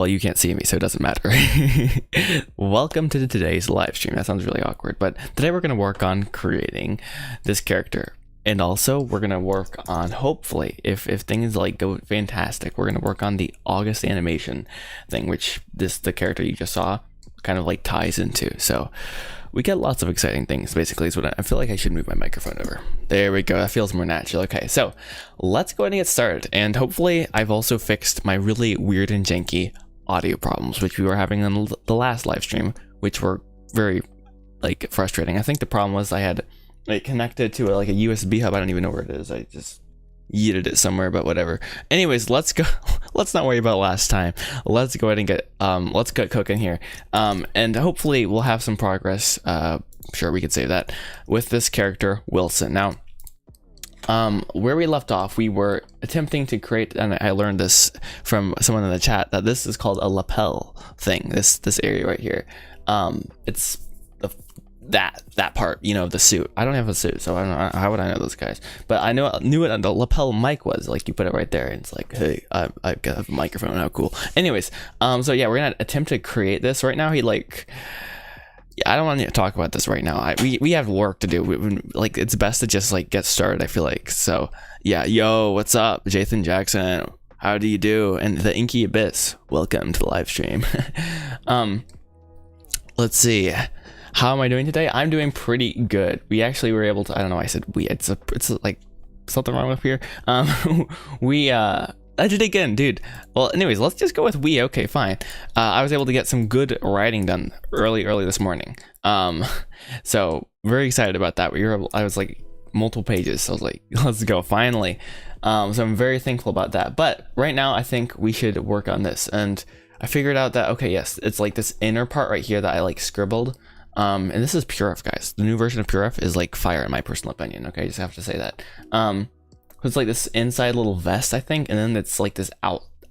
Well, you can't see me, so it doesn't matter. Welcome to today's live stream. That sounds really awkward, but today we're going to work on creating this character. And also, we're going to work on, hopefully, if things like go fantastic, we're going to work on the August animation thing, which the character you just saw kind of like ties into. So we get lots of exciting things, basically, is what I feel like I should move my microphone over. There we go. That feels more natural. Okay, so let's go ahead and get started. And hopefully, I've also fixed my really weird and janky audio problems, which we were having on the last live stream, which were very like frustrating. I think the problem was I had it connected to like a USB hub. I don't even know where it is. I just yeeted it somewhere, but whatever. Anyways, let's go. Let's not worry about last time. Let's go ahead and get let's get cooking here. And hopefully we'll have some progress. Sure, we could say that with this character Wilson. Now, where we left off, we were attempting to create, and I learned this from someone in the chat, that this is called a lapel thing. This area right here. It's that part, you know, the suit. I don't have a suit, so I don't know, how would I know those guys? But I knew what the lapel mic was. Like, you put it right there, and it's like, hey, I've got a microphone. How cool. Anyways, so yeah, we're gonna attempt to create this right now. I don't want to talk about this right now. We have work to do. Like, it's best to just like get started, I feel like. So yeah, yo, what's up, Jathan Jackson? How do you do? And the Inky Abyss, welcome to the live stream. Let's see. How am I doing today? I'm doing pretty good. We actually were able to, I don't know why I said we, it's like something wrong up here. I did it again, dude. Well, anyways, let's just go with we. Okay, fine. I was able to get some good writing done early this morning. So very excited about that. I was like multiple pages. So I was like, let's go, finally. So I'm very thankful about that. But right now, I think we should work on this. And I figured out that, okay, yes, it's like this inner part right here that I like scribbled. And this is Purif, guys. The new version of Purif is like fire in my personal opinion. Okay, I just have to say that. It's like this inside little vest, I think, and then it's like this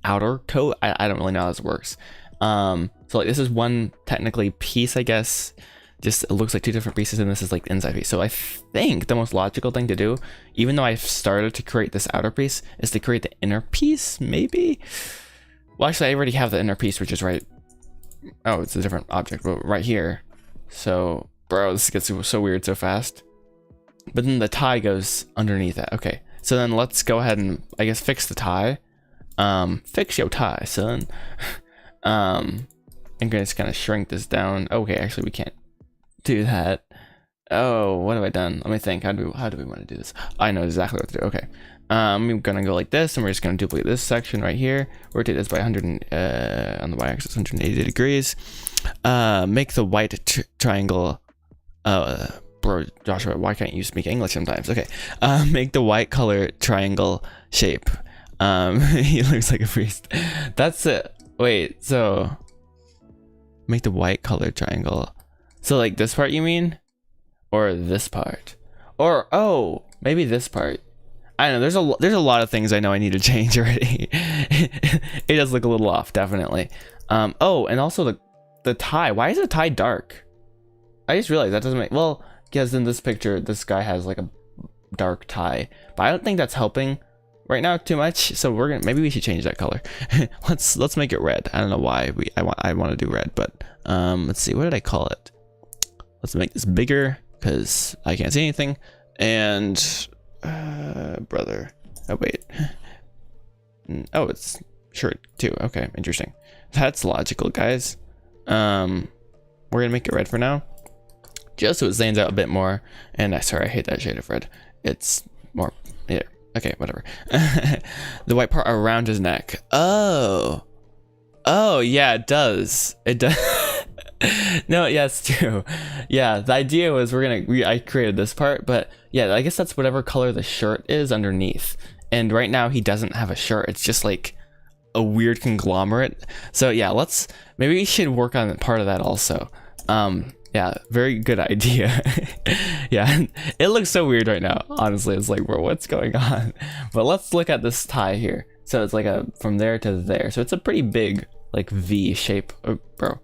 outer coat. I don't really know how this works. So like this is one technically piece, I guess. Just it looks like two different pieces, and this is like the inside piece. So I think the most logical thing to do, even though I've started to create this outer piece, is to create the inner piece, maybe. Well, actually, I already have the inner piece, which is right. Oh, it's a different object, but right here. So, bro, this gets so weird so fast. But then the tie goes underneath that. Okay, so then let's go ahead and, I guess, fix the tie. Fix your tie, son. I'm gonna just kind of shrink this down. Okay, actually, we can't do that. Oh, what have I done? Let me think. How do we want to do this? I know exactly what to do. Okay. I'm gonna go like this, and we're just gonna duplicate this section right here. Rotate this by 100 on the y-axis, 180 degrees. Make the white triangle. Bro, Joshua, why can't you speak English sometimes? Okay. Make the white color triangle shape. He looks like a priest. That's it. Wait, so make the white color triangle. So like this part, you mean? Or this part? Or oh, maybe this part. I don't know, there's a lot of things I know I need to change already. It does look a little off, definitely. Oh, and also the tie. Why is the tie dark? I just realized that doesn't make, well, because in this picture, this guy has like a dark tie, but I don't think that's helping right now too much. So maybe we should change that color. let's make it red. I don't know why I want to do red, but let's see, what did I call it? Let's make this bigger because I can't see anything. And brother, oh wait, oh, it's shirt too. Okay, interesting. That's logical, guys. We're gonna make it red for now, just so it stands out a bit more. And sorry, I hate that shade of red. It's more, yeah, okay, whatever. The white part around his neck. Oh, yeah, it does. No, yeah, it's true. Yeah, the idea was I created this part, but yeah, I guess that's whatever color the shirt is underneath. And right now he doesn't have a shirt. It's just like a weird conglomerate. So yeah, maybe we should work on part of that also. Yeah, very good idea. Yeah, it looks so weird right now. Honestly, it's like, bro, what's going on? But let's look at this tie here. So it's like from there to there. So it's a pretty big like V shape, bro.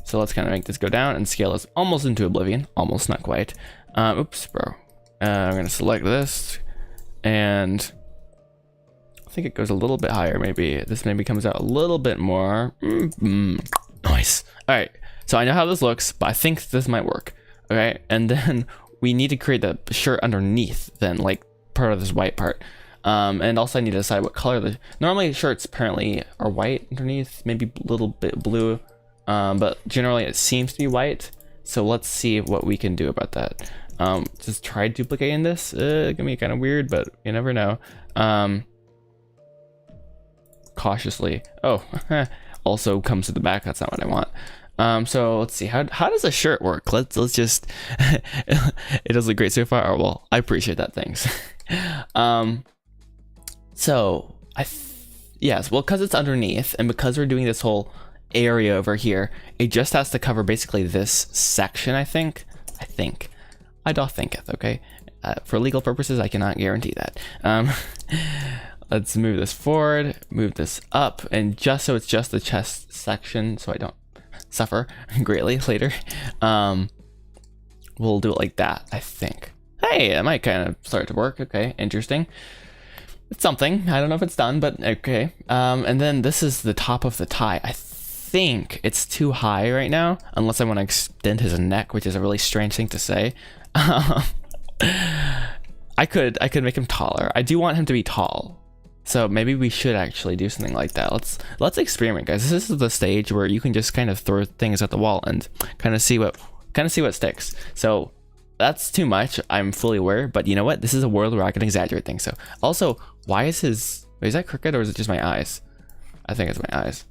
So let's kind of make this go down and scale this almost into oblivion. Almost, not quite. Oops, bro. I'm gonna select this and think it goes a little bit higher. Maybe this maybe comes out a little bit more. Nice. All right. So I know how this looks, but I think this might work. Okay. And then we need to create the shirt underneath then, like part of this white part. And also I need to decide what color normally shirts apparently are white underneath, maybe a little bit blue. But generally it seems to be white. So let's see what we can do about that. Just try duplicating this. It's gonna be kind of weird, but you never know. Cautiously. Oh, also comes to the back. That's not what I want. So let's see. How does a shirt work? Let's just. It does look great so far. Oh, well, I appreciate that. Thanks. So yes, well, because it's underneath, and because we're doing this whole area over here, it just has to cover basically this section. I think. I do thinketh. Okay. For legal purposes, I cannot guarantee that. Let's move this forward, move this up, and just so it's just the chest section, so I don't suffer greatly later. We'll do it like that, I think. Hey, it might kind of start to work. Okay, interesting. It's something. I don't know if it's done, but okay. And then this is the top of the tie. I think it's too high right now, unless I want to extend his neck, which is a really strange thing to say. I could make him taller. I do want him to be tall. So maybe we should actually do something like that. Let's experiment, guys. This is the stage where you can just kind of throw things at the wall and kind of see what sticks. So that's too much. I'm fully aware, but you know what? This is a world where I can exaggerate things. So also, why is is that crooked or is it just my eyes? I think it's my eyes.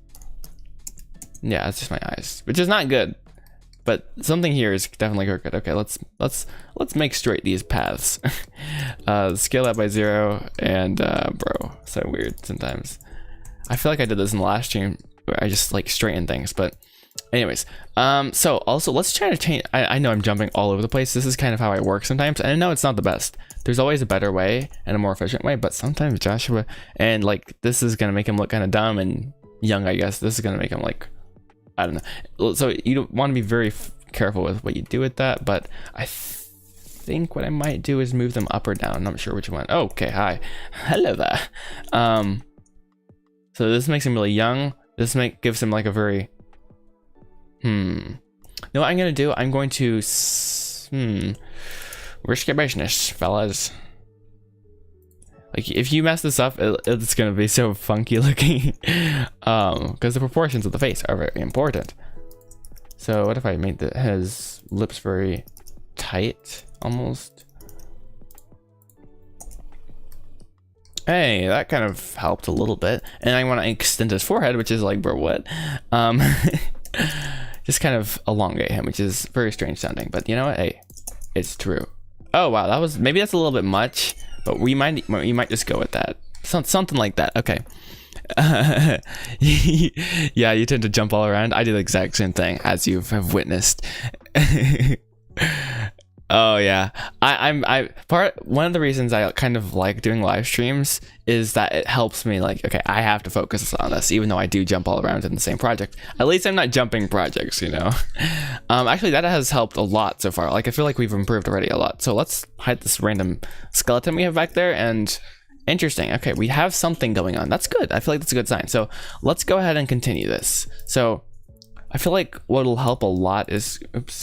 Yeah, it's just my eyes, which is not good. But something here is definitely crooked. Okay, let's make straight these paths. Scale that by 0, and bro, so weird sometimes. I feel like I did this in the last stream where I just like straighten things, but anyways. So also let's try to change. I know I'm jumping all over the place. This is kind of how I work sometimes, and I know it's not the best. There's always a better way and a more efficient way, but sometimes Joshua, and like this is gonna make him look kind of dumb and young, I guess. This is gonna make him like, I don't know. So you want to be very careful with what you do with that, but I think what I might do is move them up or down. I'm not sure which one. Oh, okay, hi. Hello there. So this makes him really young. This gives him like a very know what I'm gonna do? I'm going to risky business, fellas. Like if you mess this up, it's gonna be so funky looking. Because the proportions of the face are very important. So what if I made his lips very tight, almost? Hey, that kind of helped a little bit. And I want to extend his forehead, which is like, bro, what? Just kind of elongate him, which is very strange sounding. But you know what? Hey, it's true. Oh wow, maybe that's a little bit much. But you might just go with that. Something like that. Okay. Yeah, you tend to jump all around. I do the exact same thing, as you have witnessed. Oh yeah, one of the reasons I kind of like doing live streams is that it helps me like, okay, I have to focus on this, even though I do jump all around in the same project. At least I'm not jumping projects, you know. Actually, that has helped a lot so far. Like I feel like we've improved already a lot. So let's hide this random skeleton we have back there. And interesting. Okay, we have something going on. That's good. I feel like that's a good sign. So let's go ahead and continue this. So I feel like what will help a lot is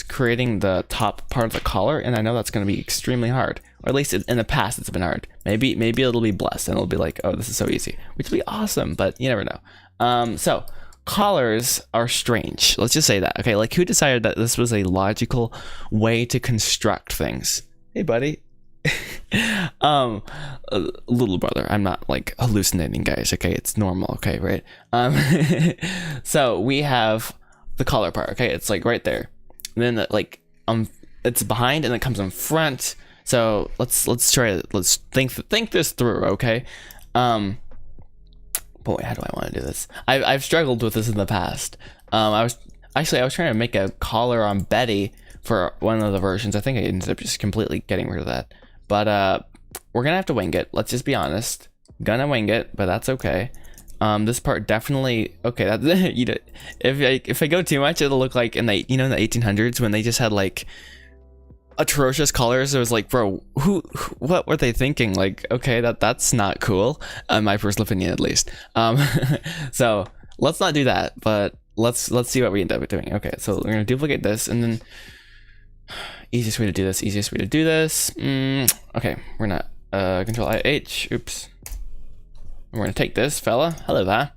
creating the top part of the collar, and I know that's going to be extremely hard, or at least in the past it's been hard. Maybe it'll be blessed and it'll be like, oh, this is so easy, which will be awesome, but you never know. So collars are strange. Let's just say that. Okay, like who decided that this was a logical way to construct things? Hey, buddy. Little brother, I'm not like hallucinating, guys. Okay, it's normal. Okay, right? So we have the collar part. Okay, it's like right there, and then like it's behind and it comes in front. So let's think this through. Okay, boy, how do I want to do this? I've struggled with this in the past. I was trying to make a collar on Betty for one of the versions. I think I ended up just completely getting rid of that, but we're gonna have to wing it. Let's just be honest, gonna wing it, but that's okay. This part definitely, okay, that, you know, if I go too much, it'll look like in the 1800s when they just had like atrocious colors. It was like, bro, what were they thinking? Like, okay, that's not cool, in my personal opinion at least. So let's not do that, but let's see what we end up doing. Okay, so we're gonna duplicate this, and then easiest way to do this. Okay, we're not Control IH. Oops. We're gonna take this fella. Hello there.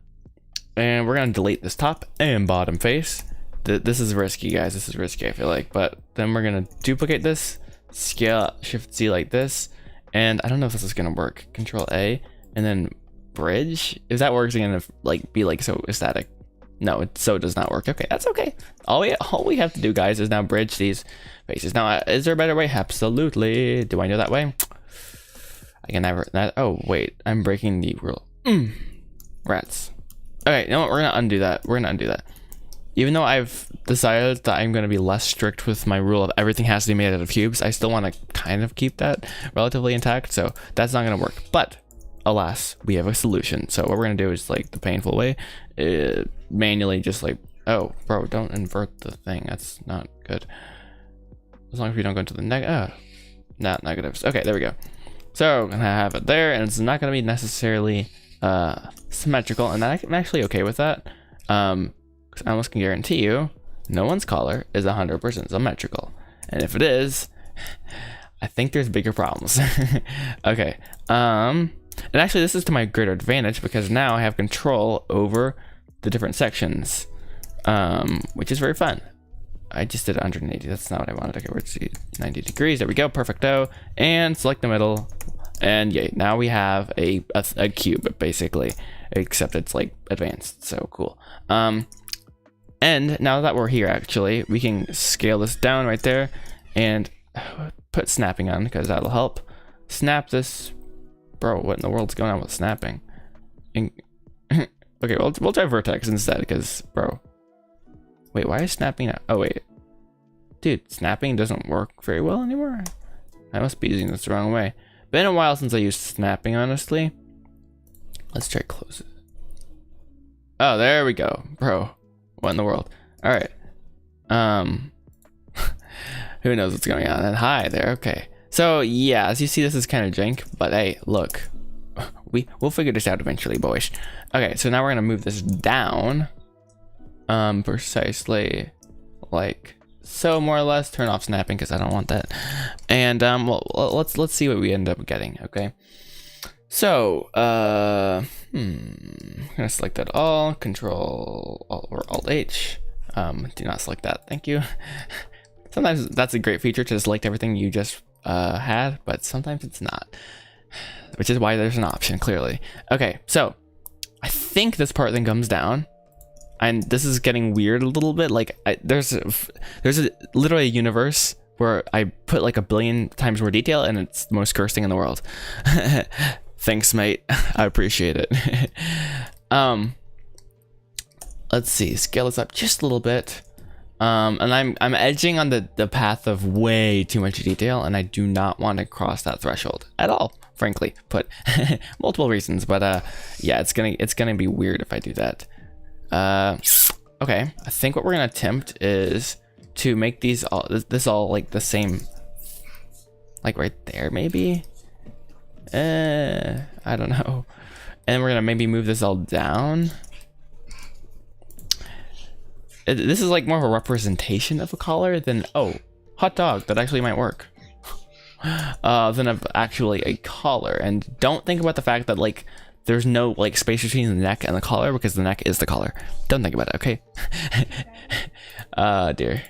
And we're gonna delete this top and bottom face. This is risky, guys. This is risky, I feel like. But then we're gonna duplicate this, scale Shift Z like this, and I don't know if this is gonna work. Control A, and then bridge. If that works, it's gonna like be like so static. No, it does not work. Okay, that's okay. All we have to do, guys, is now bridge these faces. Now, is there a better way? Absolutely. Do I know that way? I can never. Oh wait, I'm breaking the rule. Rats. Okay, you know what? We're gonna undo that. Even though I've decided that I'm gonna be less strict with my rule of everything has to be made out of cubes, I still want to kind of keep that relatively intact. So that's not gonna work. But alas, we have a solution. So what we're gonna do is like the painful way, manually just like, oh, bro, don't invert the thing. That's not good. As long as we don't go into the not negatives. Okay, there we go. So I'm gonna have it there, and it's not gonna be necessarily symmetrical, and I'm actually okay with that. Because I almost can guarantee you, no one's collar is 100% symmetrical, and if it is, I think there's bigger problems. Okay. And actually, this is to my greater advantage because now I have control over the different sections, which is very fun. I just did 180. That's not what I wanted. Okay, we're at 90 degrees. There we go. Perfecto. And select the middle. And yay, now we have a cube, basically, except it's like advanced. So cool. And now that we're here, actually, we can scale this down right there and put snapping on because that'll help. Snap this. Bro, what in the world's going on with snapping? Okay, we'll try vertex instead because, bro. Wait, why is snapping not? Oh, wait. Dude, snapping doesn't work very well anymore. I must be using this the wrong way. Been a while since I used snapping, honestly. Let's try close it. Oh, there we go. Bro, what in the world? All right. Who knows what's going on? And hi there. Okay. So, yeah, as you see, this is kind of jank, but hey, look. We'll figure this out eventually, boys. Okay, so now we're going to move this down. Precisely like so, more or less. Turn off snapping because I don't want that. And well, let's see what we end up getting. Okay, so I'm gonna select that all. Control Alt or Alt H. Do not select that. Thank you. Sometimes that's a great feature to select everything you just had, but sometimes it's not, which is why there's an option. Clearly. Okay, so I think this part then comes down. And this is getting weird a little bit. Like there's literally a universe where I put like 1 billion times more detail, and it's the most cursed thing in the world. Thanks, mate. I appreciate it. Let's see. Scale this up just a little bit. And I'm edging on the path of way too much detail, and I do not want to cross that threshold at all. Frankly, put multiple reasons, but yeah, it's gonna be weird if I do that. Okay, I think what we're gonna attempt is to make these all this all like the same, like right there maybe. I don't know. And we're gonna maybe move this all down. This is like more of a representation of a collar than hot dog. That actually might work. Than of actually a collar. And don't think about the fact that like there's no like space between the neck and the collar because the neck is the collar. Don't think about it, okay? Dear.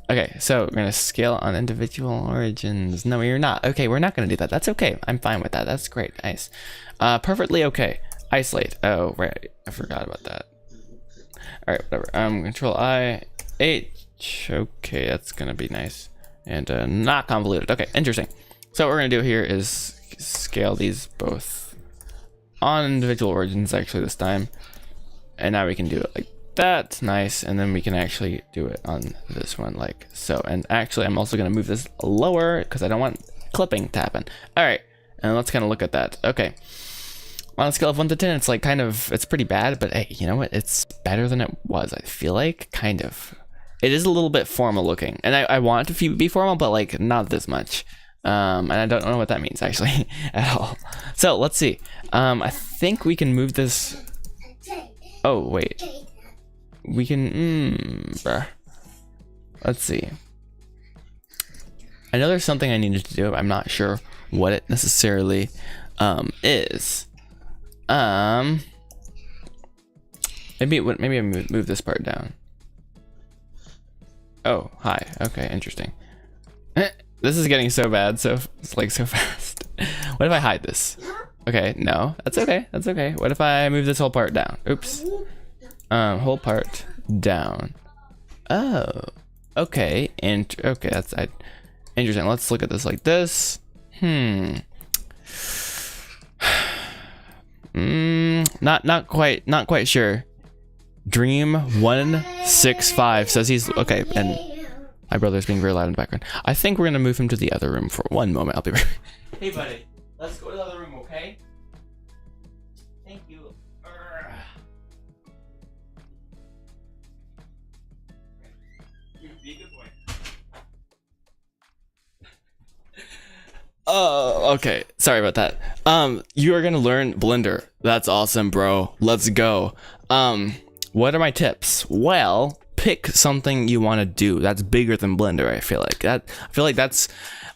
Okay, so we're gonna scale on individual origins. No, you're not. Okay, we're not gonna do that. That's okay. I'm fine with that. That's great. Nice. Perfectly okay. Isolate. Oh, right. I forgot about that. All right, whatever. Control I H. Okay, that's gonna be nice and not convoluted. Okay, interesting. So what we're gonna do here is scale these both on individual origins actually this time, and now we can do it like that. Nice. And then we can actually do it on this one like so. And actually I'm also going to move this lower because I don't want clipping to happen. All right, and let's kind of look at that. Okay, on a scale of 1 to 10, it's like it's pretty bad, but hey, you know what, it's better than it was. I feel like kind of it is a little bit formal looking, and I want it to be formal, but like not this much. And I don't know what that means actually at all. So let's see. I think we can move this. Oh wait, we can. Bruh. Let's see. I know there's something I needed to do. I'm not sure what it necessarily is. Maybe I move this part down. Oh, hi. Okay, interesting. This is getting so bad, so it's like so fast. What if I hide this? Okay, no, that's okay. That's okay. What if I move this whole part down? Oops. Whole part down. Oh, okay. And okay, that's interesting. Let's look at this like this. Not quite sure. Dream165 says he's okay, and my brother's being very loud in the background. I think we're gonna move him to the other room for one moment. I'll be right back. Hey buddy, let's go to the other room, okay? Thank you. Be a good boy. Oh, okay. Sorry about that. You are gonna learn Blender. That's awesome, bro. Let's go. What are my tips? Well, pick something you want to do that's bigger than Blender. I feel like that's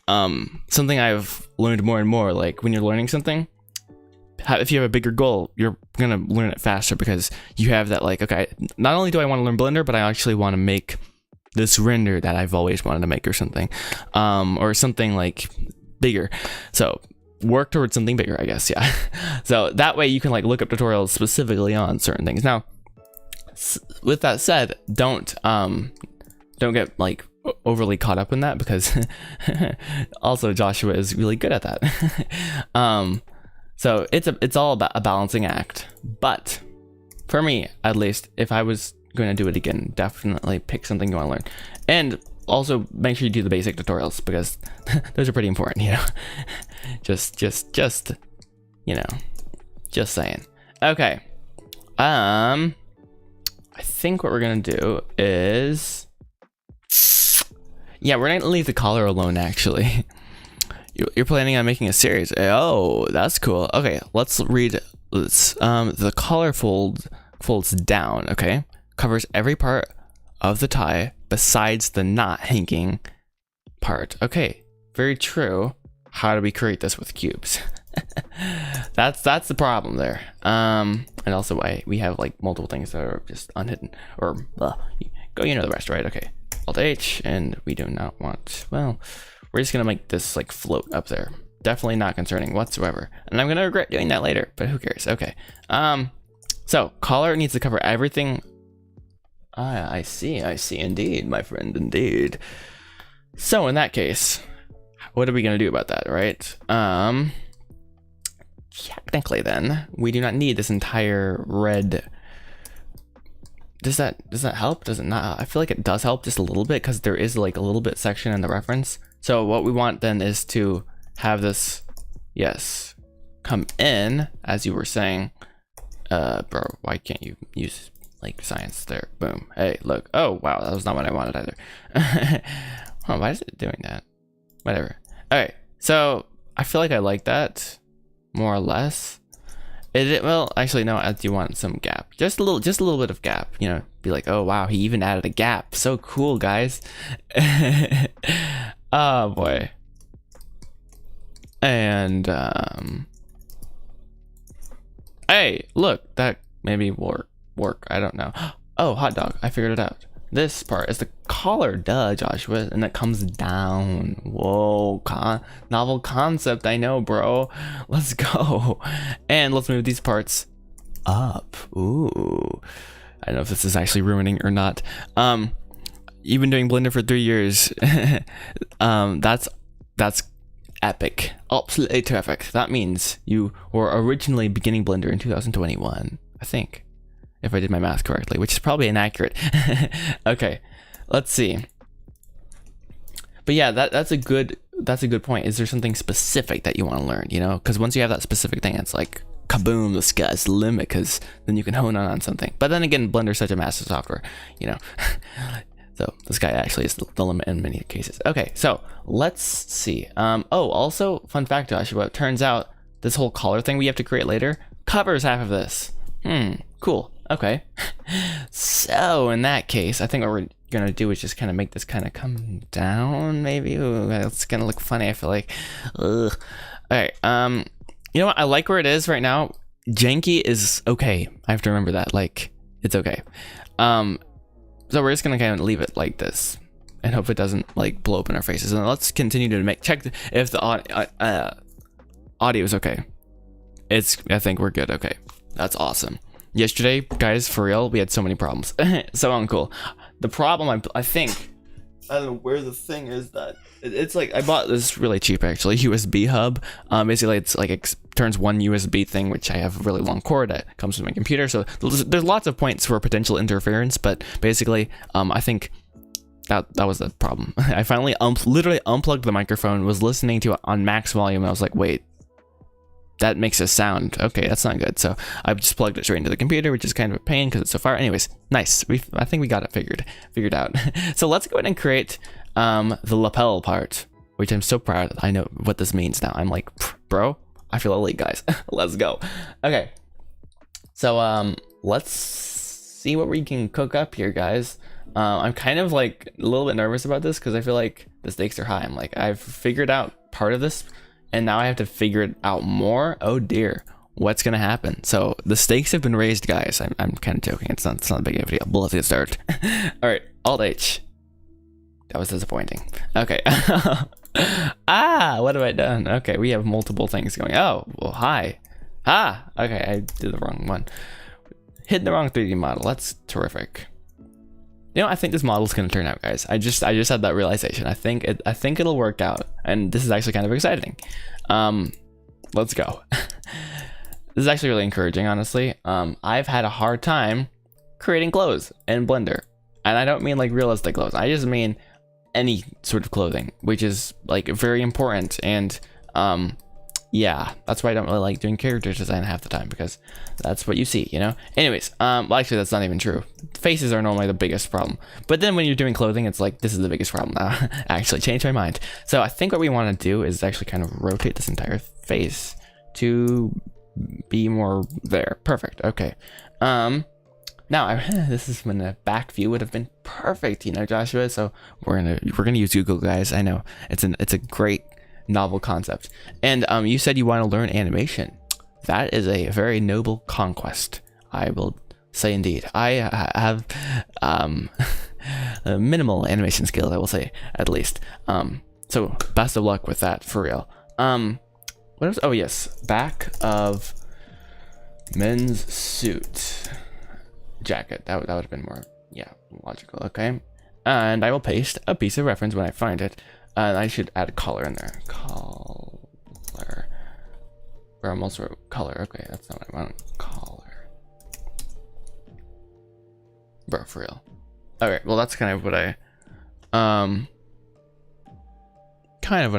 something I've learned more and more. Like when you're learning something, if you have a bigger goal, you're gonna learn it faster because you have that like, okay, not only do I want to learn Blender, but I actually want to make this render that I've always wanted to make or something, or something like bigger. So work towards something bigger, I guess. Yeah. So that way you can like look up tutorials specifically on certain things. Now, with that said, don't get like overly caught up in that because also Joshua is really good at that. So it's all about a balancing act. But for me, at least, if I was going to do it again, definitely pick something you want to learn, and also make sure you do the basic tutorials because those are pretty important. You know, just you know, just saying. Okay. I think what we're gonna do is, yeah, we're gonna leave the collar alone. Actually, you're planning on making a series. Oh, that's cool. Okay, let's read. The collar folds down. Okay, covers every part of the tie besides the not hanging part. Okay, very true. How do we create this with cubes? that's the problem there. And also why we have like multiple things that are just unhidden or you know the rest, right? Okay, Alt H, and we do not want, well, we're just gonna make this like float up there. Definitely not concerning whatsoever, and I'm gonna regret doing that later, but who cares? Okay, so collar needs to cover everything. I see indeed, my friend, indeed. So in that case, what are we gonna do about that, right? Technically then, we do not need this entire red. Does that help? Does it not? I feel like it does help just a little bit because there is like a little bit section in the reference. So what we want then is to have this, yes, come in, as you were saying. Bro, why can't you use like science there? Boom. Hey, look. Oh, wow, that was not what I wanted either. Huh, why is it doing that? Whatever. Alright, so I feel like I like that. More or less. Well, actually no, I do want some gap. Just a little bit of gap, you know, be like, oh wow, he even added a gap. So cool, guys. Oh boy. And hey, look, that maybe work. I don't know. Oh, hot dog. I figured it out. This part is the collar, duh, Joshua, and it comes down. Whoa, novel concept, I know, bro. Let's go. And let's move these parts up. Ooh. I don't know if this is actually ruining or not. You've been doing Blender for 3 years. That's epic. Absolutely terrific. That means you were originally beginning Blender in 2021, I think, if I did my math correctly, which is probably inaccurate. Okay, let's see. But yeah, that's a good point. Is there something specific that you want to learn? You know, because once you have that specific thing, it's like kaboom, the sky's the limit. Because then you can hone on something. But then again, Blender's such a massive software. You know, So this guy actually is the limit in many cases. Okay, so let's see. Oh, also, fun fact, Joshua, it turns out this whole collar thing we have to create later covers half of this. Cool. Okay. So in that case, I think what we're gonna do is just kind of make this kind of come down, maybe. Ooh, it's gonna look funny, I feel like. Ugh. All right. You know what? I like where it is right now. Janky is okay. I have to remember that. Like, it's okay. So we're just gonna kind of leave it like this, and hope it doesn't like blow up in our faces. And let's continue to check if the audio is okay. I think we're good. Okay, that's awesome. Yesterday, guys, for real, we had so many problems. So uncool. The problem, I think, I don't know where the thing is that it's like I bought this really cheap actually USB hub. Basically it's like it turns one USB thing, which I have a really long cord that comes with my computer. So there's lots of points for potential interference, but basically I think that was the problem. I finally literally unplugged the microphone, was listening to it on max volume, and I was like, wait, that makes a sound. Okay, that's not good. So I just plugged it straight into the computer, which is kind of a pain because it's so far. Anyways, nice. I think we got it figured out. So let's go ahead and create the lapel part, which I'm so proud of. I know what this means now. I'm like, bro, I feel elite, guys. Let's go. Okay. So let's see what we can cook up here, guys. I'm kind of like a little bit nervous about this because I feel like the stakes are high. I'm like, I've figured out part of this, and now I have to figure it out more. Oh dear, what's gonna happen? So the stakes have been raised, guys. I'm kind of joking. It's not a big of a deal. But let's get started. All right, Alt H. That was disappointing. Okay. What have I done? Okay, we have multiple things going. Oh, well, hi. Okay, I did the wrong one. Hit the wrong 3D model. That's terrific. You know, I think this model is gonna turn out, guys. I just had that realization. I think it'll work out, and this is actually kind of exciting. Let's go. This is actually really encouraging, honestly. I've had a hard time creating clothes in Blender, and I don't mean like realistic clothes. I just mean any sort of clothing, which is like very important. And yeah, that's why I don't really like doing character design half the time, because that's what you see, you know? Anyways, well, actually, that's not even true. Faces are normally the biggest problem. But then when you're doing clothing, it's like, this is the biggest problem now. I actually changed my mind. So I think what we want to do is actually kind of rotate this entire face to be more there. Perfect. Okay. Now, this is when the back view would have been perfect, you know, Joshua. So we're gonna use Google, guys. I know it's a great novel concept. And you said you want to learn animation. That is a very noble conquest, I will say. Indeed, I have a minimal animation skills, I will say, at least. So best of luck with that, for real. What else? Oh yes, back of men's suit jacket. That would have been more, yeah, logical. Okay, and I will paste a piece of reference when I find it. And I should add a color in there. Color. Or almost color. Okay, that's not what I want. Color. Bro, for real. Alright, well that's kind of what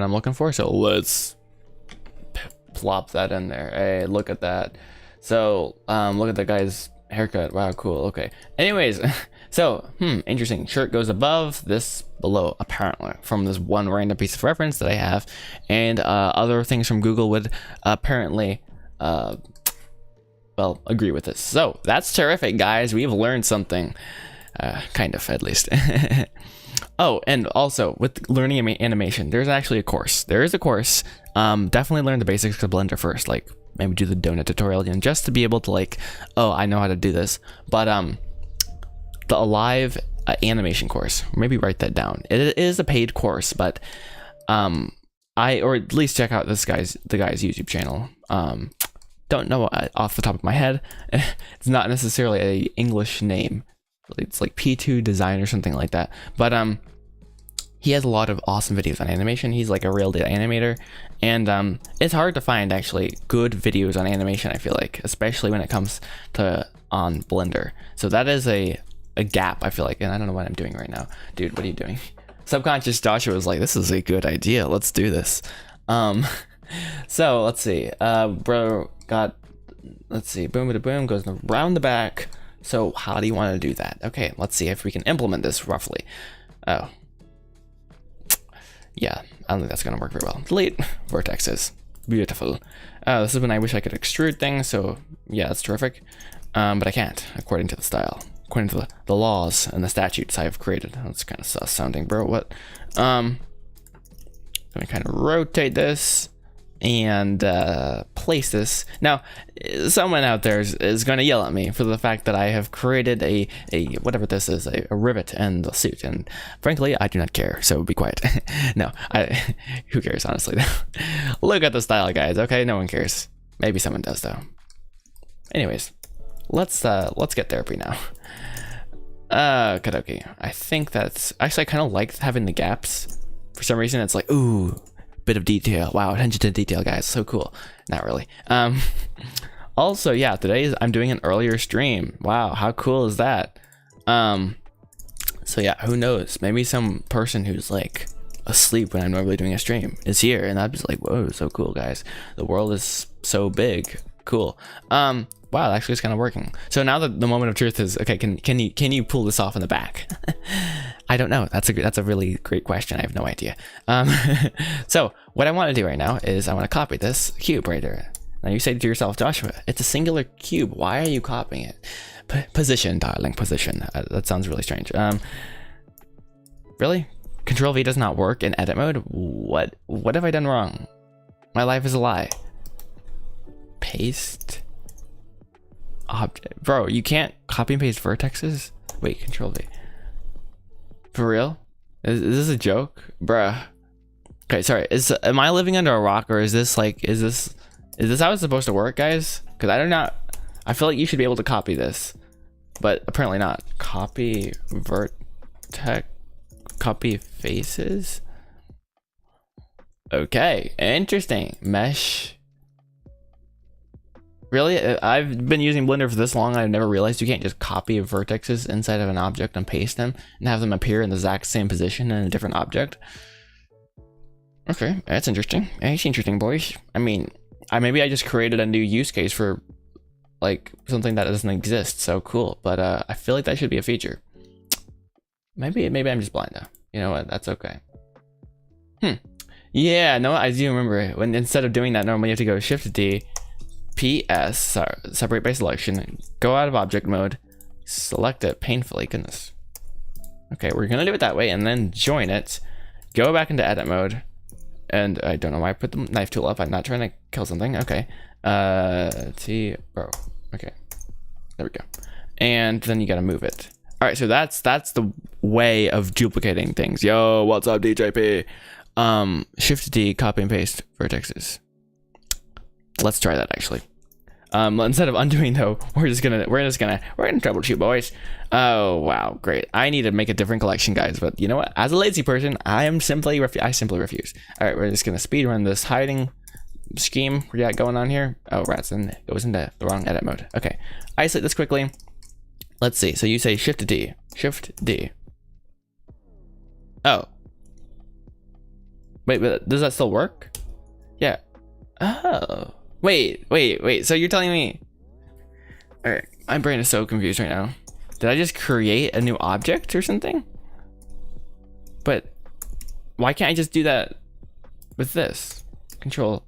I'm looking for. So let's plop that in there. Hey, look at that. So look at that guy's haircut. Wow, cool. Okay. Anyways, so interesting. Shirt goes above, this below, apparently, from this one random piece of reference that I have, and other things from Google would apparently well, agree with this. So that's terrific, guys. We've learned something, kind of, at least. Oh, and also with learning animation, there's actually a course. There is a course. Definitely learn the basics of Blender first, like maybe do the donut tutorial, and just to be able to like, oh, I know how to do this. But the Alive animation course, maybe write that down. It is a paid course, but or at least check out the guy's YouTube channel. Don't know off the top of my head. It's not necessarily a English name. It's like P2 Design or something like that. But he has a lot of awesome videos on animation. He's like a real deal animator, and it's hard to find actually good videos on animation, I feel like, especially when it comes to on Blender. So that is a gap, I feel like, and I don't know what I'm doing right now. Dude, what are you doing? Subconscious Joshua was like, this is a good idea, let's do this. So let's see, bro got, let's see, boom, boom, goes around the back So how do you want to do that? Okay, let's see if we can implement this roughly. Oh. Yeah, I don't think that's gonna work very well. Delete vertexes. Beautiful. This is when I wish I could extrude things, so yeah, that's terrific. But I can't, according to the style. According to the laws and the statutes I have created. That's kind of sus sounding, bro. What? Let me kind of rotate this and place this. Now, someone out there is going to yell at me for the fact that I have created a whatever this is, a rivet and a suit. And frankly, I do not care, so be quiet. No, who cares, honestly? Look at the style, guys, okay? No one cares. Maybe someone does, though. Anyways, let's get therapy now. Okay. I think that's... Actually, I kind of like having the gaps. For some reason, it's like, ooh... bit of detail. Wow, attention to detail, guys. So cool. Not really. Also, yeah, today I'm doing an earlier stream. Wow, how cool is that? So yeah, who knows? Maybe some person who's like asleep when I'm normally doing a stream is here, and I'm just like, whoa, so cool, guys. The world is so big. Cool. Wow, actually it's kind of working. So now the moment of truth is, okay, can you pull this off in the back? I don't know. That's a really great question. I have no idea. So what I want to do right now is I want to copy this cube right there. Now you say to yourself, Joshua, it's a singular cube. Why are you copying it? Position, darling, position. That sounds really strange. Really? Control V does not work in edit mode? What have I done wrong? My life is a lie. Paste object, bro. You can't copy and paste vertexes. Wait, Control V. For real? Is this a joke, bruh? Okay, sorry. Am I living under a rock, or is this like is this how it's supposed to work, guys? Because I feel like you should be able to copy this, but apparently not. Copy vertex, copy faces. Okay, interesting. Mesh. Really? I've been using Blender for this long, I've never realized you can't just copy vertexes inside of an object and paste them and have them appear in the exact same position in a different object. Okay, that's interesting. It's interesting, boys. I mean, maybe I just created a new use case for like something that doesn't exist. So cool, but I feel like that should be a feature. Maybe I'm just blind though. You know what? That's okay. Yeah, no, I do remember when instead of doing that, normally you have to go Shift D. PS, sorry, separate by selection, go out of object mode, select it painfully, goodness. Okay, we're gonna do it that way and then join it, go back into edit mode, and I don't know why I put the knife tool up. I'm not trying to kill something. Okay, okay, there we go. And then you gotta move it. All right, so that's the way of duplicating things. Yo, what's up, DJP? Shift D, copy and paste vertexes. Let's try that actually. Instead of undoing though, we're gonna troubleshoot, boys. Oh wow, great. I need to make a different collection, guys. But you know what? As a lazy person, I simply refuse. All right, we're just gonna speed run this hiding scheme we got going on here. Oh rats, and it goes into the wrong edit mode. Okay, isolate this quickly. Let's see. So you say Shift D, Shift D. Oh, wait, but does that still work? Yeah. Oh. Wait. So you're telling me... Alright, my brain is so confused right now. Did I just create a new object or something? But why can't I just do that with this? Control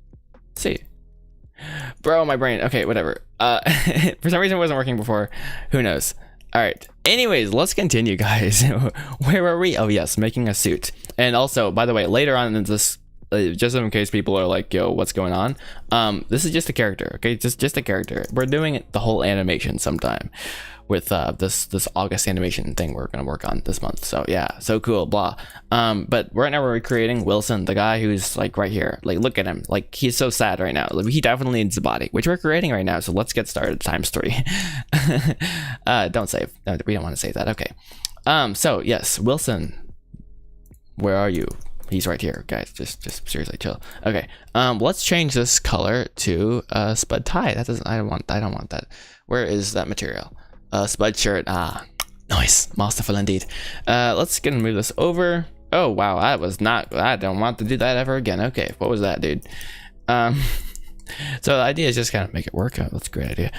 C. Bro, my brain. Okay, whatever. For some reason it wasn't working before. Who knows? Alright. Anyways, let's continue, guys. Where were we? Oh yes, making a suit. And also, by the way, later on in this... just in case people are like, yo, what's going on? This is just a character, okay? Just a character. We're doing the whole animation sometime with this August animation thing we're gonna work on this month. So yeah, so cool, blah. But right now we're recreating Wilson, the guy who's like right here. Like, look at him. Like, he's so sad right now. Like, he definitely needs a body, which we're creating right now. So let's get started. ×3. Don't save. No, we don't want to save that. Okay. So yes, Wilson, where are you? He's right here, guys. Just seriously chill. Okay. Let's change this color to spud tie. That doesn't. I don't want that. Where is that material? Spud shirt. Ah, nice. Masterful indeed. Let's get and move this over. Oh wow, that was not. I don't want to do that ever again. Okay, what was that, dude? So the idea is just kind of make it work. Oh, that's a great idea.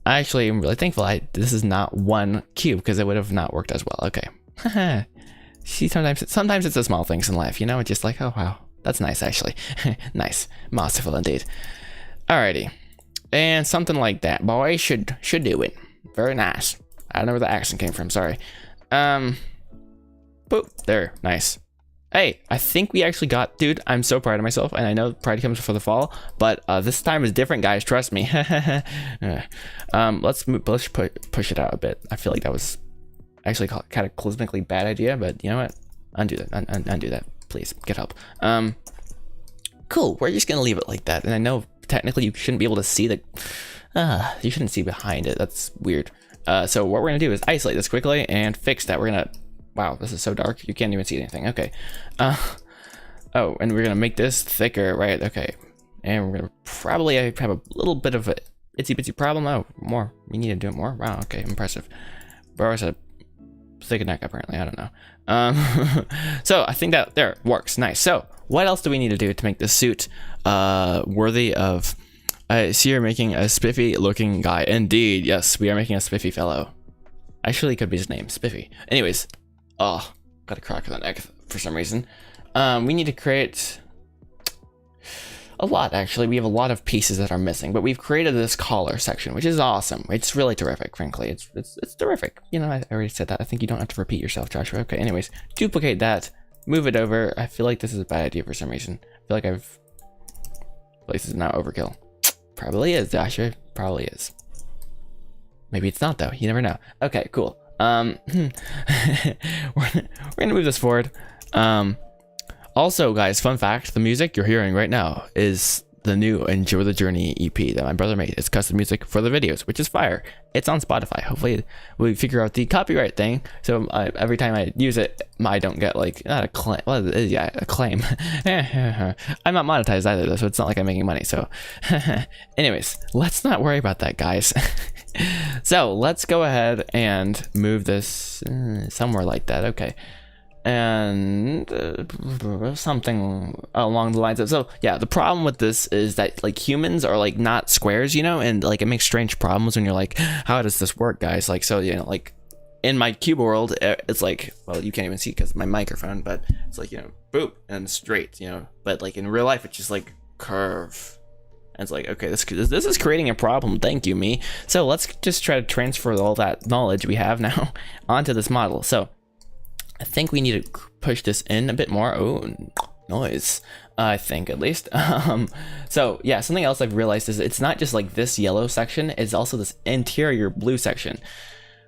I actually am really thankful this is not one cube, because it would have not worked as well. Okay. See, sometimes it's the small things in life, you know? It's just like, oh wow, that's nice actually. Nice, masterful indeed. Alrighty, and something like that, boy, should do it. Very nice. I don't know where the accent came from. Sorry. Boop. There. Nice. Hey, I think we actually got, dude, I'm so proud of myself, and I know pride comes before the fall, but this time is different, guys, trust me. Let's push it out a bit. I feel like that was actually kind of cosmically bad idea, but you know what? Undo that. Undo that. Please, get help. Cool, we're just gonna leave it like that, and I know technically you shouldn't be able to see the, you shouldn't see behind it, that's weird. So what we're gonna do is isolate this quickly and fix that. We're gonna, wow, this is so dark, you can't even see anything. Okay. Oh, and we're gonna make this thicker, right? Okay. And we're gonna probably have a little bit of a itsy bitsy problem. Oh, more. We need to do it more. Wow, okay, impressive. Bro has a thick neck apparently, I don't know. So I think that there works. Nice. So what else do we need to do to make this suit worthy of, I see you're making a spiffy looking guy. Indeed, yes, we are making a spiffy fellow. Actually, could be his name, Spiffy. Anyways, oh, got a crack in the neck for some reason. We need to create a lot, actually. We have a lot of pieces that are missing, but we've created this collar section, which is awesome. It's really terrific, frankly. It's terrific. You know, I already said that. I think you don't have to repeat yourself, Joshua. Okay, anyways, duplicate that, move it over. I feel like this is a bad idea for some reason. I feel like this is now overkill. Probably is, Joshua. Probably is. Maybe it's not though. You never know. Okay, cool. We're gonna move this forward. Also, guys, fun fact: the music you're hearing right now is the new Enjoy the Journey EP that my brother made. It's custom music for the videos, which is fire. It's on Spotify. Hopefully, we figure out the copyright thing. So every time I use it, I don't get like not a claim. Well, yeah, a claim. I'm not monetized either, though, so it's not like I'm making money. So, anyways, let's not worry about that, guys. So let's go ahead and move this somewhere like that. Okay. And something along the lines of, so yeah, the problem with this is that like humans are like not squares, you know, and like it makes strange problems when you're like, how does this work, guys? Like, so, you know, like in my cube world, it's like, well, you can't even see because of my microphone, but it's like, you know, boop and straight, you know, but like in real life, it's just like curve. And it's like, okay, this is creating a problem. Thank you, me. So let's just try to transfer all that knowledge we have now onto this model. So I think we need to push this in a bit more. Oh, noise. I think at least. So yeah, something else I've realized is it's not just like this yellow section, it's also this interior blue section,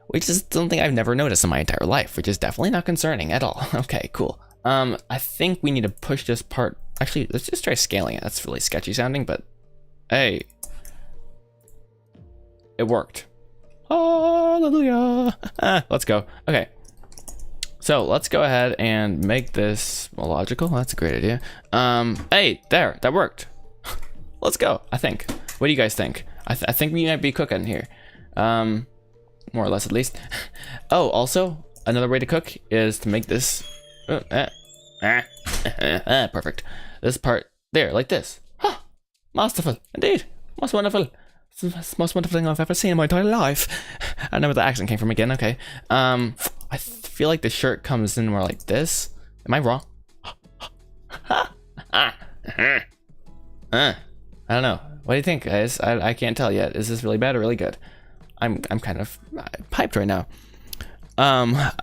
which is something I've never noticed in my entire life, which is definitely not concerning at all. Okay, cool. I think we need to push this part. Actually, let's just try scaling it. That's really sketchy sounding, but hey, it worked. Hallelujah. Let's go. Okay. So let's go ahead and make this logical. That's a great idea. Hey, there, that worked. Let's go, I think. What do you guys think? I think we might be cooking here. More or less, at least. Oh, also, another way to cook is to make this, perfect. This part there, like this. Huh, masterful, indeed, most wonderful. It's the most wonderful thing I've ever seen in my entire life. I don't know where the accent came from again, okay. I feel like the shirt comes in more like this. Am I wrong? I don't know. What do you think, guys? I can't tell yet. Is this really bad or really good? I'm kind of hyped right now.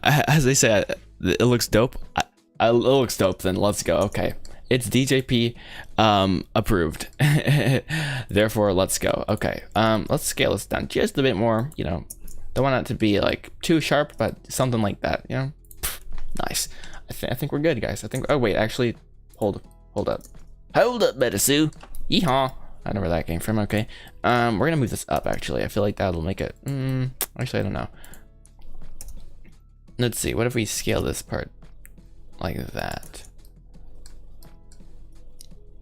As they say, it looks dope. It looks dope. Then let's go. Okay, it's DJP approved. Therefore, let's go. Okay. Let's scale this down just a bit more. You know. Don't want it to be like too sharp, but something like that, you know? Nice. I think we're good, guys. I think, oh wait, actually, hold up. Hold up, Betty Sue. Yeehaw. I don't know where that came from, okay. We're gonna move this up, actually. I feel like that'll make it, actually, I don't know. Let's see, what if we scale this part like that?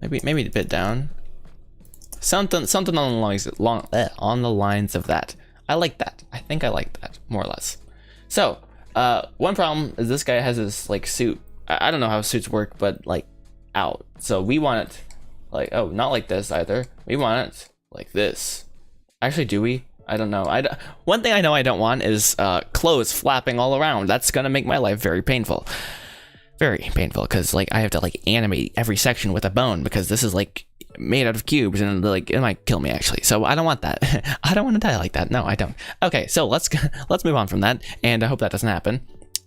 Maybe a bit down. Something on the lines of that. I like that. I think I like that, more or less. So, one problem is this guy has this, like, suit. I don't know how suits work, but, like, out. So we want it, like, oh, not like this either. We want it like this. Actually, do we? I don't know. One thing I know I don't want is clothes flapping all around. That's gonna make my life very painful. Very painful, because like I have to like animate every section with a bone, because this is like made out of cubes, and like it might kill me actually. So I don't want that. I don't want to die like that. No, I don't. Okay, so let's move on from that, and I hope that doesn't happen.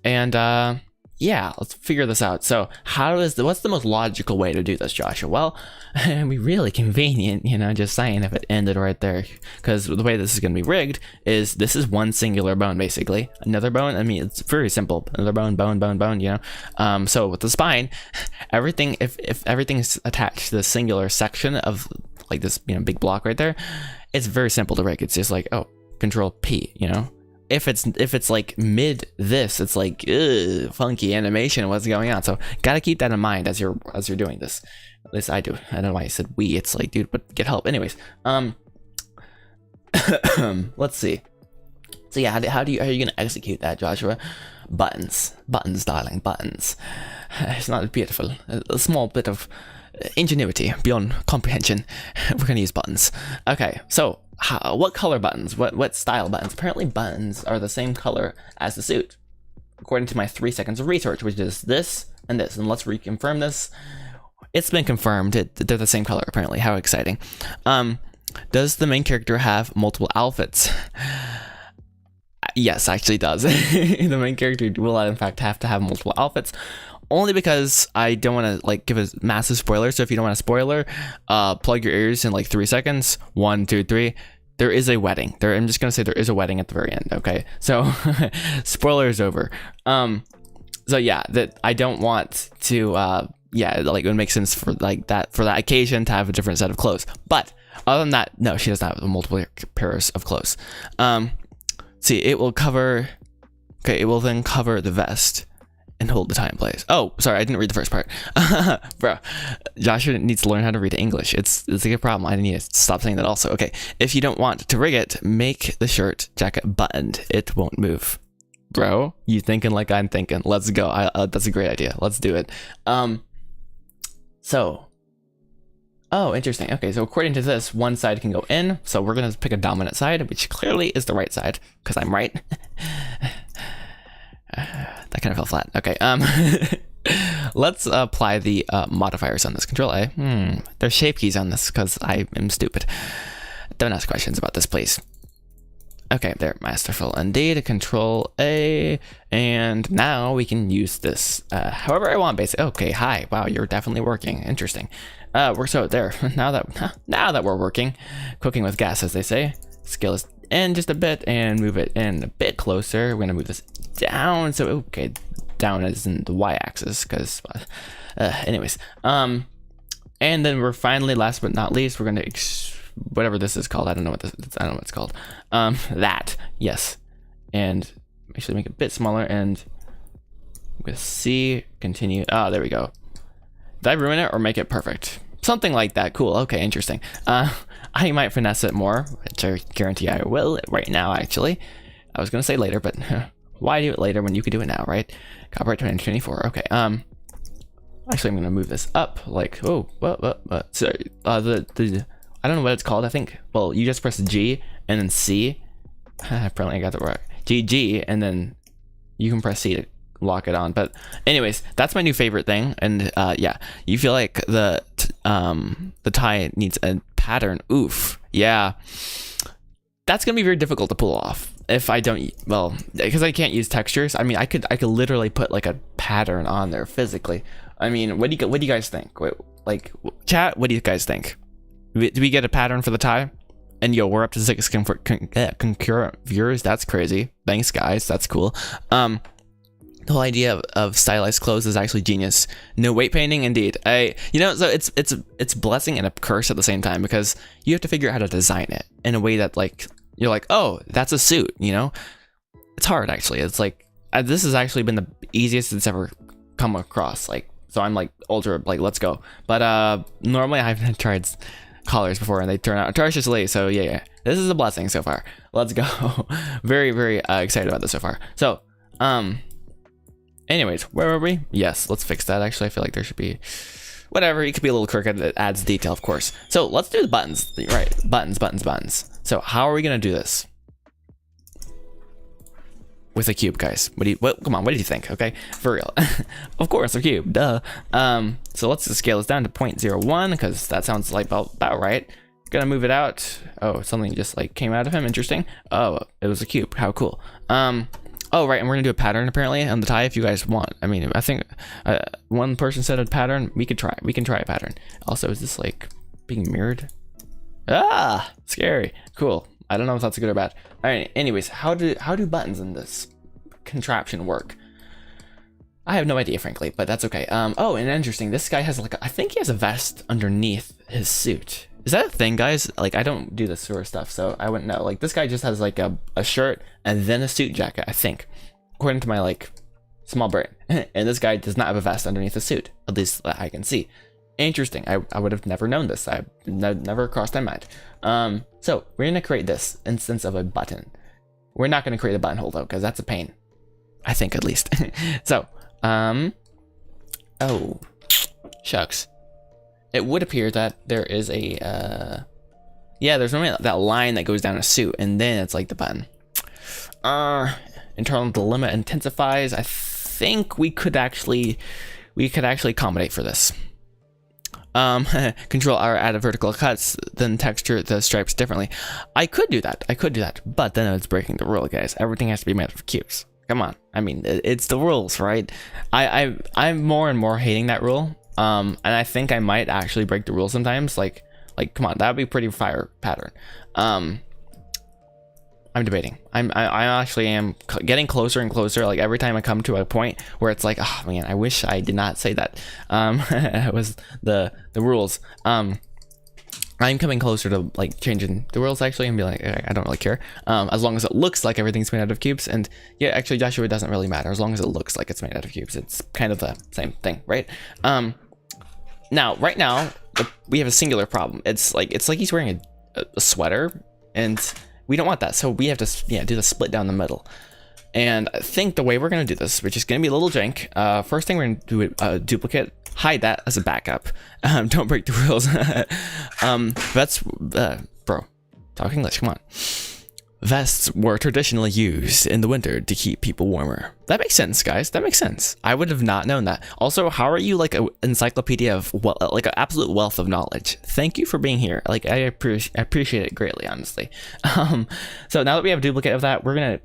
And yeah, let's figure this out. So what's the most logical way to do this, Joshua? Well, it'd be really convenient, you know, just saying, if it ended right there, because the way this is going to be rigged is this is one singular bone, basically. Another bone, I mean, it's very simple. Another bone, bone, bone, bone, you know. So with the spine, everything, if everything is attached to the singular section of like this, you know, big block right there, it's very simple to rig. It's just like, oh, Control P, you know. If it's like mid this, it's like ugh, funky animation. What's going on? So gotta keep that in mind as you're doing this. At least I do. I don't know why I said we. It's like, dude, but get help. Anyways, let's see. So yeah, how are you gonna execute that, Joshua? Buttons, darling, buttons. It's not beautiful. A small bit of ingenuity beyond comprehension. We're gonna use buttons. Okay, so. What color buttons? What style buttons? Apparently buttons are the same color as the suit, according to my 3 seconds of research, which is this and this. And let's reconfirm this. It's been confirmed. They're the same color, apparently. How exciting. Does the main character have multiple outfits? Yes, actually does. The main character will in fact have to have multiple outfits. Only because I don't want to like give a massive spoiler. So if you don't want a spoiler, plug your ears in like 3 seconds. 1, 2, 3. There is a wedding. I'm just gonna say there is a wedding at the very end. Okay, so spoiler is over. So yeah, that I don't want to. Yeah, like it would make sense for like that for that occasion to have a different set of clothes. But other than that, no, she does not have multiple pairs of clothes. See, it will cover. Okay, it will then cover the vest. And hold the time, please. Oh, sorry, I didn't read the first part. Bro, Joshua needs to learn how to read English. It's a good problem. I need to stop saying that also. Okay, if you don't want to rig it, make the shirt jacket buttoned. It won't move. Bro, you thinking like I'm thinking. Let's go. That's a great idea. Let's do it. So. Oh, interesting. Okay, so according to this, one side can go in. So we're going to pick a dominant side, which clearly is the right side, because I'm right. That kind of fell flat. Okay, let's apply the modifiers on this. Control A. There's shape keys on this because I am stupid. Don't ask questions about this, please. Okay, there, masterful indeed. Control A, and now we can use this however I want, basically. Okay, hi. Wow, you're definitely working. Interesting. We're so there. Now that we're working, cooking with gas, as they say. Scale is in just a bit and move it in a bit closer. We're gonna move this down. So okay, down is in the y-axis because, anyways. And then we're finally, last but not least, we're gonna whatever this is called. I don't know what it's called. That, yes, and actually make it a bit smaller and with C continue. Ah, there we go. Did I ruin it or make it perfect? Something like that. Cool. Okay, interesting. I might finesse it more, which I guarantee I will right now, actually. I was going to say later, but why do it later when you could do it now, right? Copyright 2024. Okay. Actually, I'm going to move this up. Like, oh, what? So, I don't know what it's called. I think, well, you just press G and then C. Apparently I got the right. G, and then you can press C to lock it on. But anyways, that's my new favorite thing. And yeah, you feel like the tie needs a pattern. Oof. Yeah. That's gonna be very difficult to pull off if I don't, well, because I can't use textures. I mean, I could literally put like a pattern on there physically. I mean, what do you guys think? Like, chat, what do you guys think? Do we get a pattern for the tie? And yo, we're up to 6 concurrent viewers. That's crazy. Thanks, guys. That's cool. The whole idea of stylized clothes is actually genius. No weight painting, indeed. So it's a blessing and a curse at the same time, because you have to figure out how to design it in a way that like you're like, oh, that's a suit. You know, it's hard actually. It's like this has actually been the easiest it's ever come across. Like, so I'm like ultra like let's go. But normally I've tried collars before and they turn out atrociously. So yeah, this is a blessing so far. Let's go. Very, very excited about this so far. So anyways, where were we? Yes, let's fix that. Actually, I feel like there should be whatever. It could be a little crooked. It adds detail, of course. So let's do the buttons. Right, buttons. So how are we gonna do this? With a cube, guys. Come on, what did you think? Okay, for real. Of course, a cube, duh. So let's just scale this down to 0.01 because that sounds like about right. Gonna move it out. Oh, something just like came out of him. Interesting. Oh, it was a cube. How cool. Oh, right, and we're gonna do a pattern apparently on the tie if you guys want. I mean, I think one person said a pattern. We can try a pattern. Also, is this like being mirrored? Ah, scary. Cool. I don't know if that's good or bad. All right. Anyways, how do buttons in this contraption work? I have no idea, frankly, but that's okay. Oh, and interesting. This guy has I think he has a vest underneath his suit. Is that a thing, guys? Like, I don't do this sort of stuff, so I wouldn't know. Like, this guy just has like a shirt and then a suit jacket, I think, according to my like small brain. And this guy does not have a vest underneath the suit, at least that I can see. Interesting. I would have never known this. I never crossed my mind. So we're gonna create this instance of a button. We're not gonna create a buttonhole though, because that's a pain. I think, at least. So, oh, shucks. It would appear that there is a, yeah, there's normally that line that goes down a suit, and then it's like the button. Internal dilemma intensifies. I think we could actually accommodate for this. Control R, add vertical cuts, then texture the stripes differently. I could do that, but then it's breaking the rule, guys. Everything has to be made of cubes. Come on. I mean, it's the rules, right? I'm more and more hating that rule. And I think I might actually break the rule sometimes. Like, come on, that would be pretty fire pattern. I'm debating. I actually am getting closer and closer. Like every time I come to a point where it's like, oh man, I wish I did not say that. It was the rules. I'm coming closer to like changing the rules actually and be like, I don't really care. As long as it looks like everything's made out of cubes. And yeah, actually Joshua, it doesn't really matter as long as it looks like it's made out of cubes. It's kind of the same thing, right? Now, right now, we have a singular problem. It's like he's wearing a sweater, and we don't want that. So we have to do the split down the middle. And I think the way we're going to do this, which is going to be a little jank. First thing we're going to do a duplicate, hide that as a backup. Don't break the rules. That's bro, talk English, come on. Vests were traditionally used in the winter to keep people warmer. That makes sense, guys. That makes sense. I would have not known that. Also, how are you like an encyclopedia of like an absolute wealth of knowledge? Thank you for being here. Like I appreciate it greatly, honestly. So now that we have a duplicate of that, we're gonna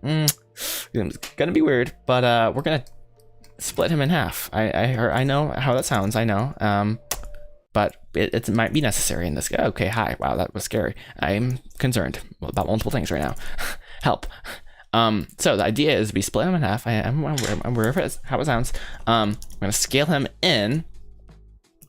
it's gonna be weird, but we're gonna split him in half. I know how that sounds. I know. But it might be necessary in this guy. Okay, hi. Wow, that was scary. I'm concerned about multiple things right now. Help. So the idea is we split him in half. I'm aware of it, how it sounds. I'm gonna scale him in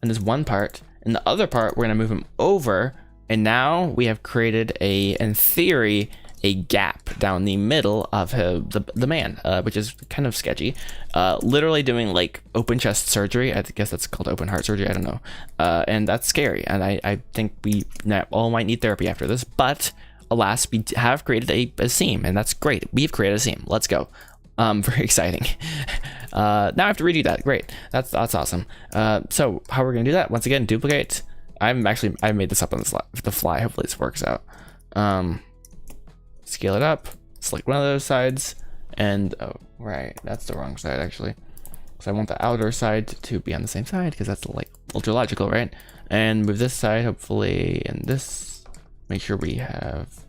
this one part. In the other part, we're gonna move him over, and now we have created in theory, a gap down the middle of the man, which is kind of sketchy. Literally doing like open chest surgery. I guess that's called open heart surgery. I don't know. And that's scary. And I think we all might need therapy after this. But alas, we have created a seam, and that's great. We've created a seam. Let's go. Very exciting. Now I have to redo that. Great. That's awesome. So how we're gonna do that? Once again, duplicate. I made this up on the fly. Hopefully this works out. Scale it up, select one of those sides, and oh right, that's the wrong side actually, because I want the outer side to be on the same side because that's like ultra logical, right? And move this side hopefully, and this, make sure we have,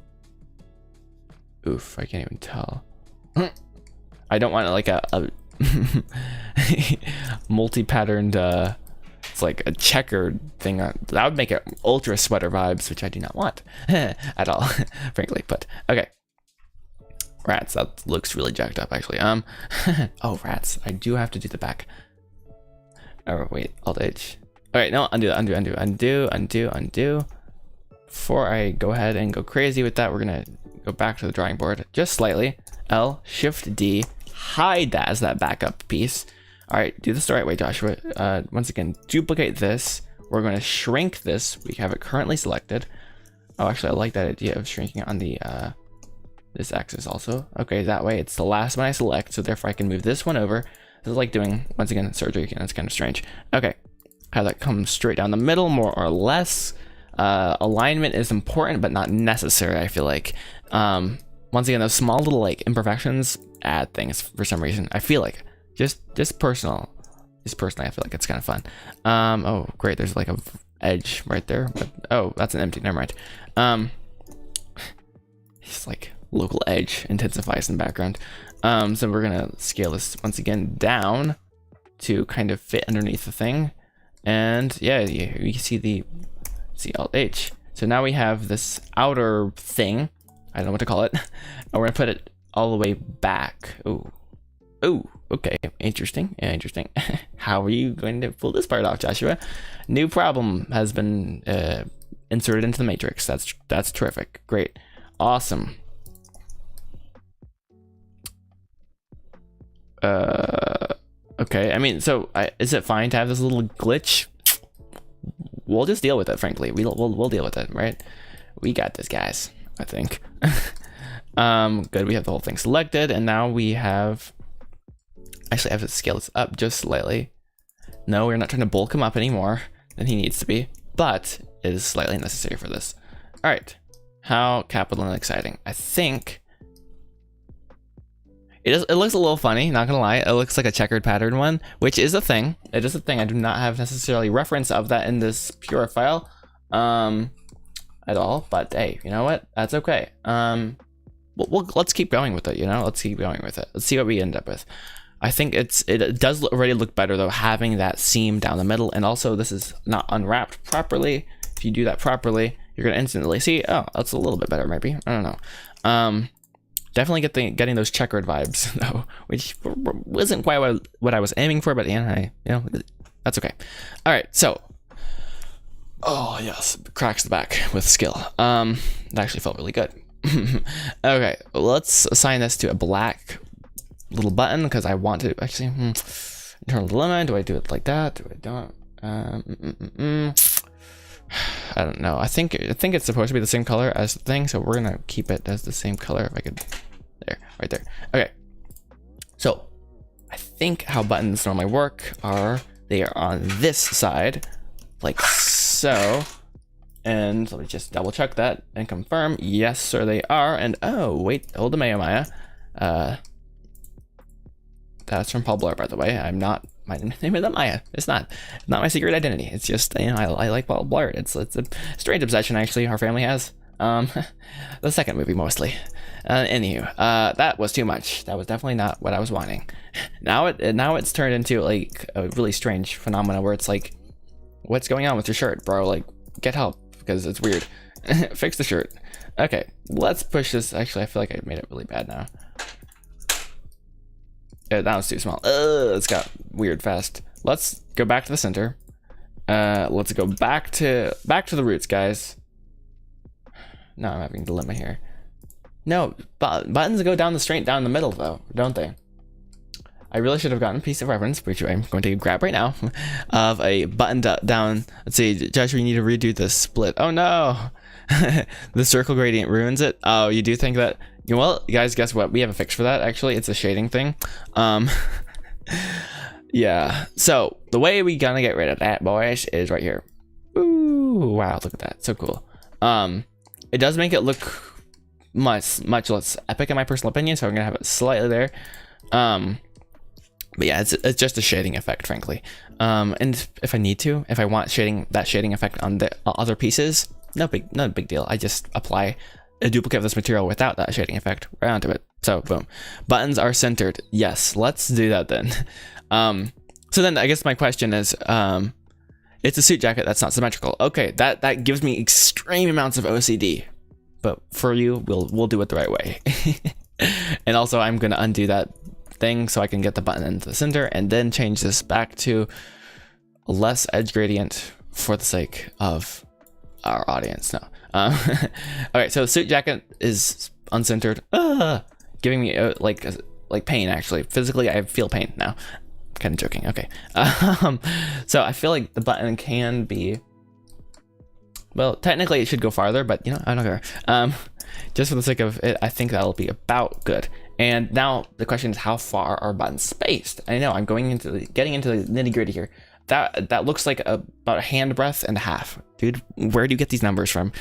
oof, I can't even tell. I don't want like a multi-patterned it's like a checkered thing. That would make it ultra sweater vibes, which I do not want at all, frankly. But okay, rats. That looks really jacked up, actually. Oh, rats. I do have to do the back. Oh wait, Alt H. All right, no, undo. Before I go ahead and go crazy with that, we're gonna go back to the drawing board just slightly. L, Shift D, hide that as that backup piece. All right, do this the right way, Joshua. Once again, duplicate this. We're going to shrink this. We have it currently selected. Oh, actually, I like that idea of shrinking it on the this axis also. Okay, that way it's the last one I select, so therefore I can move this one over. This is like doing, once again, surgery again. It's kind of strange. Okay, Have that come straight down the middle, more or less. Alignment is important, but not necessary, I feel like. Once again, those small little like imperfections add things for some reason. I feel like just personally, I feel like it's kind of fun. Oh great, there's like a edge right there, but oh, that's an empty, never mind. It's like local edge intensifies in the background. So we're gonna scale this once again down to kind of fit underneath the thing. And yeah, you see Alt H. So now we have this outer thing. I don't know what to call it. And we're gonna put it all the way back. Oh, okay, interesting. Yeah, interesting. How are you going to pull this part off, Joshua? New problem has been inserted into the matrix. That's terrific. Great, awesome. Okay, I mean, so is it fine to have this little glitch? We'll just deal with it, frankly. We'll deal with it, right? We got this, guys, I think. Good, we have the whole thing selected, and now we have... Actually, I have to scale this up just slightly. No, we're not trying to bulk him up any more than he needs to be, but it is slightly necessary for this. All right, how capital and exciting. I think... It looks a little funny, not gonna lie. It looks like a checkered pattern one, which is a thing. It is a thing. I do not have necessarily reference of that in this pure file at all, but hey, you know what? That's okay. Let's keep going with it, you know? Let's keep going with it. Let's see what we end up with. I think it does already look better though, having that seam down the middle, and also this is not unwrapped properly. If you do that properly, you're gonna instantly see, oh, that's a little bit better maybe. I don't know. Definitely getting those checkered vibes though, which wasn't quite what I was aiming for, but yeah, that's okay. All right, so, oh yes, cracks the back with skill. That actually felt really good. Okay, let's assign this to a black little button because I want to actually internal dilemma. Do I do it like that? Do I don't? I don't know. I think it's supposed to be the same color as the thing, so we're gonna keep it as the same color. If I could, there, right there. Okay. So I think how buttons normally work are they are on this side, like so. And let me just double check that and confirm. Yes, sir, they are. And oh wait, hold the Maya. That's from Paul Blart, by the way. I'm not. My name is Maya. It's not my secret identity. It's just, you know, I like Paul Blart. It's a strange obsession actually our family has. The second movie mostly. Anywho, that was too much. That was definitely not what I was wanting. Now it's turned into like a really strange phenomena where it's like, what's going on with your shirt, bro? Like, get help because it's weird. Fix the shirt. Okay, let's push this. Actually, I feel like I made it really bad now. That was too small. It's got weird fast. Let's go back to the center. Let's go back to the roots, guys. No, I'm having a dilemma here. No, buttons go down straight down the middle though, don't they? I really should have gotten a piece of reference, which I'm going to grab right now, of a button down. Let's see, Joshua, you need to redo the split. Oh no, the circle gradient ruins it. Oh, you do think that? Well, guys, guess what? We have a fix for that. Actually, it's a shading thing. Yeah. So the way we gonna get rid of that, boys, is right here. Ooh, wow! Look at that. So cool. It does make it look much less epic in my personal opinion. So I'm gonna have it slightly there. But yeah, it's just a shading effect, frankly. And if I need to, if I want that shading effect on the other pieces, no big deal. I just apply a duplicate of this material without that shading effect right onto it. So boom, buttons are centered. Yes, let's do that then. So then I guess my question is, it's a suit jacket that's not symmetrical. Okay, that gives me extreme amounts of OCD, but for you, we'll do it the right way. And also I'm gonna undo that thing so I can get the button into the center and then change this back to a less edge gradient for the sake of our audience. No. Okay, so the suit jacket is uncentered, giving me like pain. Actually, physically, I feel pain now. Kind of joking. Okay, so I feel like the button can be. Well, technically, it should go farther, but you know, I don't care. Just for the sake of it, I think that'll be about good. And now the question is, how far are buttons spaced? I know I'm getting into the nitty gritty here. that looks like about a hand breadth and a half. Dude, where do you get these numbers from?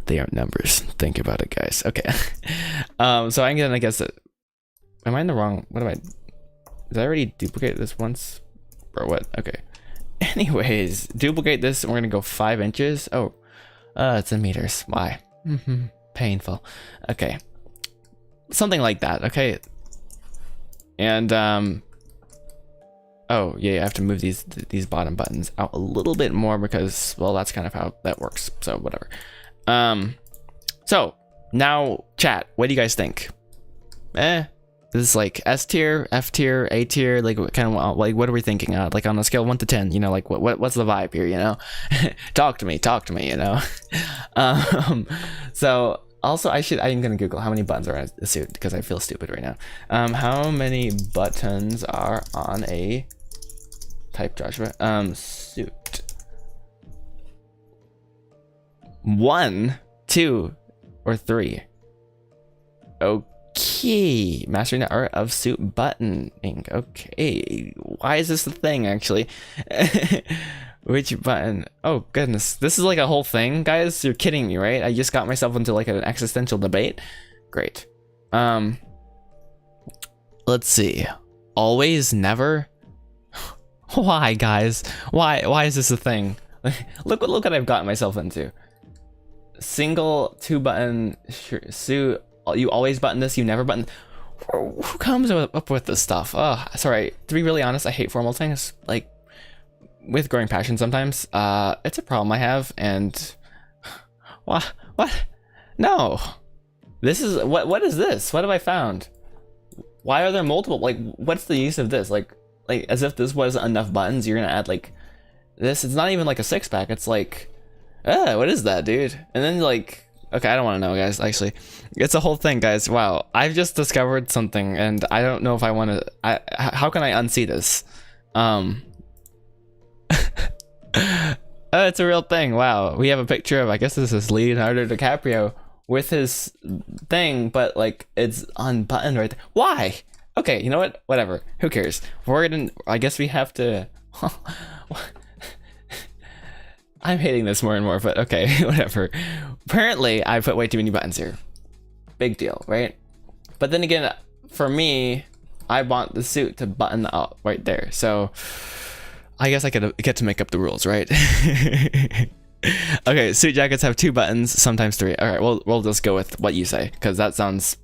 They aren't numbers. Think about it, guys. Okay. So I'm gonna guess that. Am I in the wrong? What am I? Did I already duplicate this once? Or what? Okay. Anyways, duplicate this and we're gonna go 5 inches. Oh, it's in meters. Why? Painful. Okay. Something like that. Okay. And oh yeah, I have to move these bottom buttons out a little bit more because, well, that's kind of how that works. So whatever. So now chat, what do you guys think? This is like S tier, F tier, A tier, like what kind of, like, what are we thinking? Like on a scale of 1 to 10, you know, like what's the vibe here, you know? talk to me, you know? So also I'm gonna Google how many buttons are on a suit because I feel stupid right now. How many buttons are on a type Joshua suit? 1, 2, or 3? Okay, mastering the art of suit buttoning. Okay, why is this the thing actually? Which button? Oh goodness, this is like a whole thing, guys. You're kidding me, right? I just got myself into like an existential debate. Great. Let's see. Always, never. Why, guys? Why is this a thing? Look what I've gotten myself into. Single 2-button suit. You always button this, you never button. Who comes up with this stuff? Oh, sorry. To be really honest, I hate formal things. Like, with growing passion sometimes. It's a problem I have, and what? No. This is what is this? What have I found? Why are there multiple? Like, what's the use of this? Like as if this wasn't enough buttons, you're gonna add like this. It's not even like a 6-pack. It's like, what is that, dude? And then like, okay, I don't want to know, guys. Actually, it's a whole thing, guys. Wow, I've just discovered something, and I don't know if I want to. How can I unsee this? Oh, it's a real thing. Wow, we have a picture of, I guess this is Leonardo DiCaprio with his thing, but like it's unbuttoned right there. Why? Okay, you know what? Whatever. Who cares? I guess we have to. I'm hating this more and more, but okay, whatever. Apparently, I put way too many buttons here. Big deal, right? But then again, for me, I want the suit to button out right there. So I guess I could get to make up the rules, right? Okay, suit jackets have 2 buttons, sometimes 3. All right, we'll just go with what you say because that sounds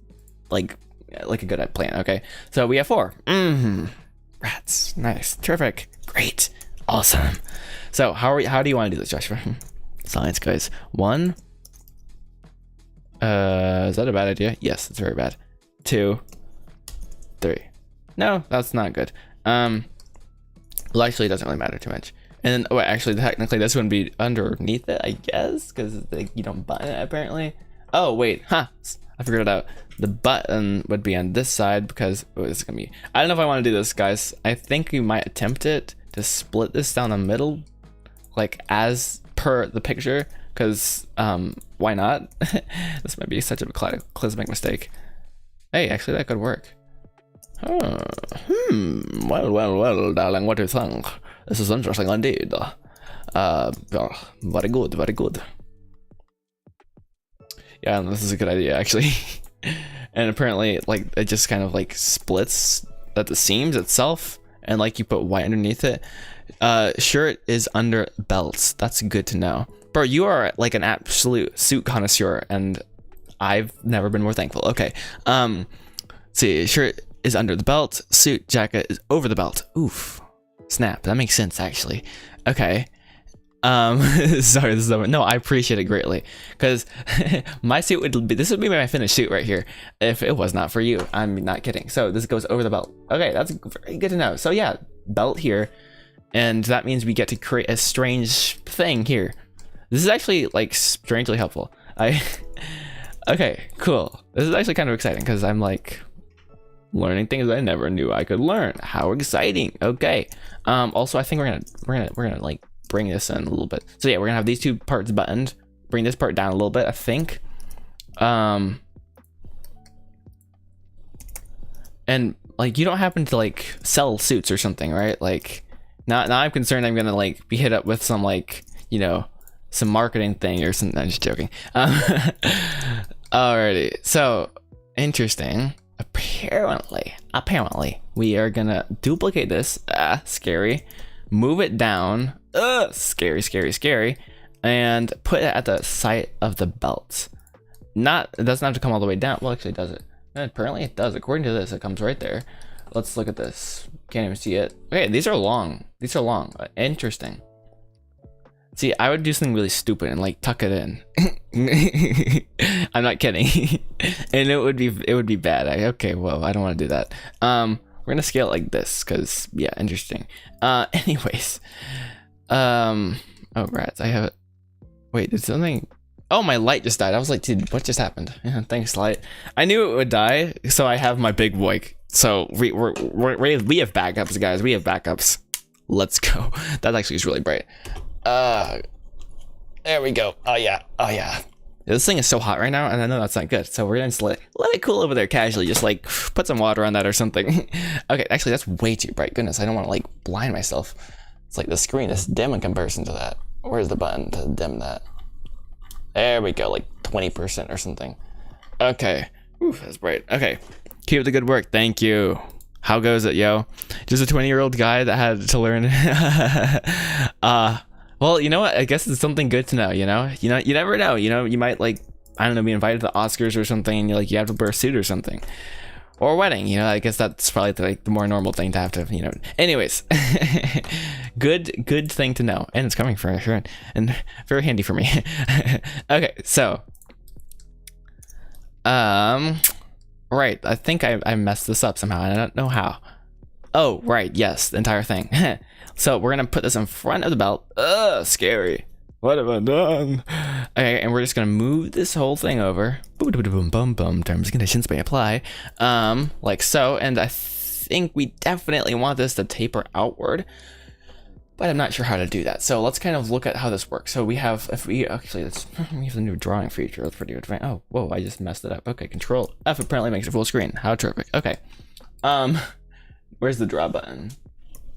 like a good plan. Okay, so we have 4. Rats, nice, terrific, great, awesome. So how do you want to do this, Joshua? Science, guys. 1. Is that a bad idea? Yes, it's very bad. 2, 3. No, that's not good. Well, actually, it doesn't really matter too much. And then, actually, technically, this wouldn't be underneath it, I guess, because like, you don't button it apparently. Oh wait, I figured it out. The button would be on this side because this is gonna be. I don't know if I want to do this, guys. I think we might attempt it to split this down the middle, like as per the picture, because why not? This might be such a cataclysmic mistake. Hey, actually, that could work. Well, darling, what do you think? This is interesting indeed. Very good. Yeah, this is a good idea, actually. And apparently, like, it just kind of like splits at the seams itself, and like you put white underneath it. Shirt is under belts. That's good to know. Bro, you are like an absolute suit connoisseur, and I've never been more thankful. Okay. See, shirt is under the belt, suit jacket is over the belt. Oof. Snap. That makes sense, actually. Okay. Sorry, this is over. No, I appreciate it greatly, because my suit this would be my finished suit right here if it was not for you. I'm not kidding. So this goes over the belt. Okay, that's very good to know. So yeah, belt here, and that means we get to create a strange thing here. This is actually like strangely helpful. Okay, cool. This is actually kind of exciting because I'm like learning things I never knew I could learn. How exciting. Okay. Also, I think we're gonna like bring this in a little bit. So yeah, we're gonna have these 2 parts buttoned. Bring this part down a little bit, I think. And like, you don't happen to like sell suits or something, right? Like, Now I'm concerned I'm gonna like be hit up with some like, you know, some marketing thing or something. I'm just joking. Alrighty, so interesting. Apparently, we are gonna duplicate this. Scary. Move it down. Scary. And put it at the site of the belt. It doesn't have to come all the way down. Well, actually, does it? Apparently, it does. According to this, it comes right there. Let's look at this. Can't even see it. Okay, these are long. Interesting. See, I would do something really stupid and like tuck it in. I'm not kidding. And it would be bad. Okay, well, I don't want to do that. We're gonna scale it like this because yeah, interesting. Anyways, oh rats, I have it. Wait, did something? Oh, my light just died. I was like, dude, what just happened? Yeah, thanks, light. I knew it would die, so I have my big boy. So we have backups, guys. We have backups. Let's go. That actually is really bright. There we go. Oh yeah. This thing is so hot right now, and I know that's not good. So we're gonna just let it cool over there casually. Just like put some water on that or something. Okay, actually that's way too bright. Goodness, I don't want to like blind myself. It's like the screen is dim in comparison to that. Where's the button to dim that? There we go, like 20% or something. Okay. Oof, that's bright. Okay. Keep up the good work. Thank you. How goes it, yo? Just a 20-year-old guy that had to learn. Well, you know what? I guess it's something good to know, you know? You never know. You know, you might like, I don't know, be invited to the Oscars or something, and you have to wear a suit or something. Or a wedding, you know, I guess that's probably the more normal thing to have to, you know. Anyways, good thing to know. And it's coming for sure, and very handy for me. Okay, so, right, I think I messed this up somehow, and I don't know how. Oh, right, yes, the entire thing. So we're gonna put this in front of the belt. Scary. What have I done? Okay, and we're just gonna move this whole thing over. Boom, terms and conditions may apply. Like so, and I think we definitely want this to taper outward, but I'm not sure how to do that. So let's kind of look at how this works. So we have, we have the new drawing feature. That's pretty advanced. Oh, whoa, I just messed it up. Okay, Control F apparently makes it full screen. How terrific. Okay. Where's the draw button?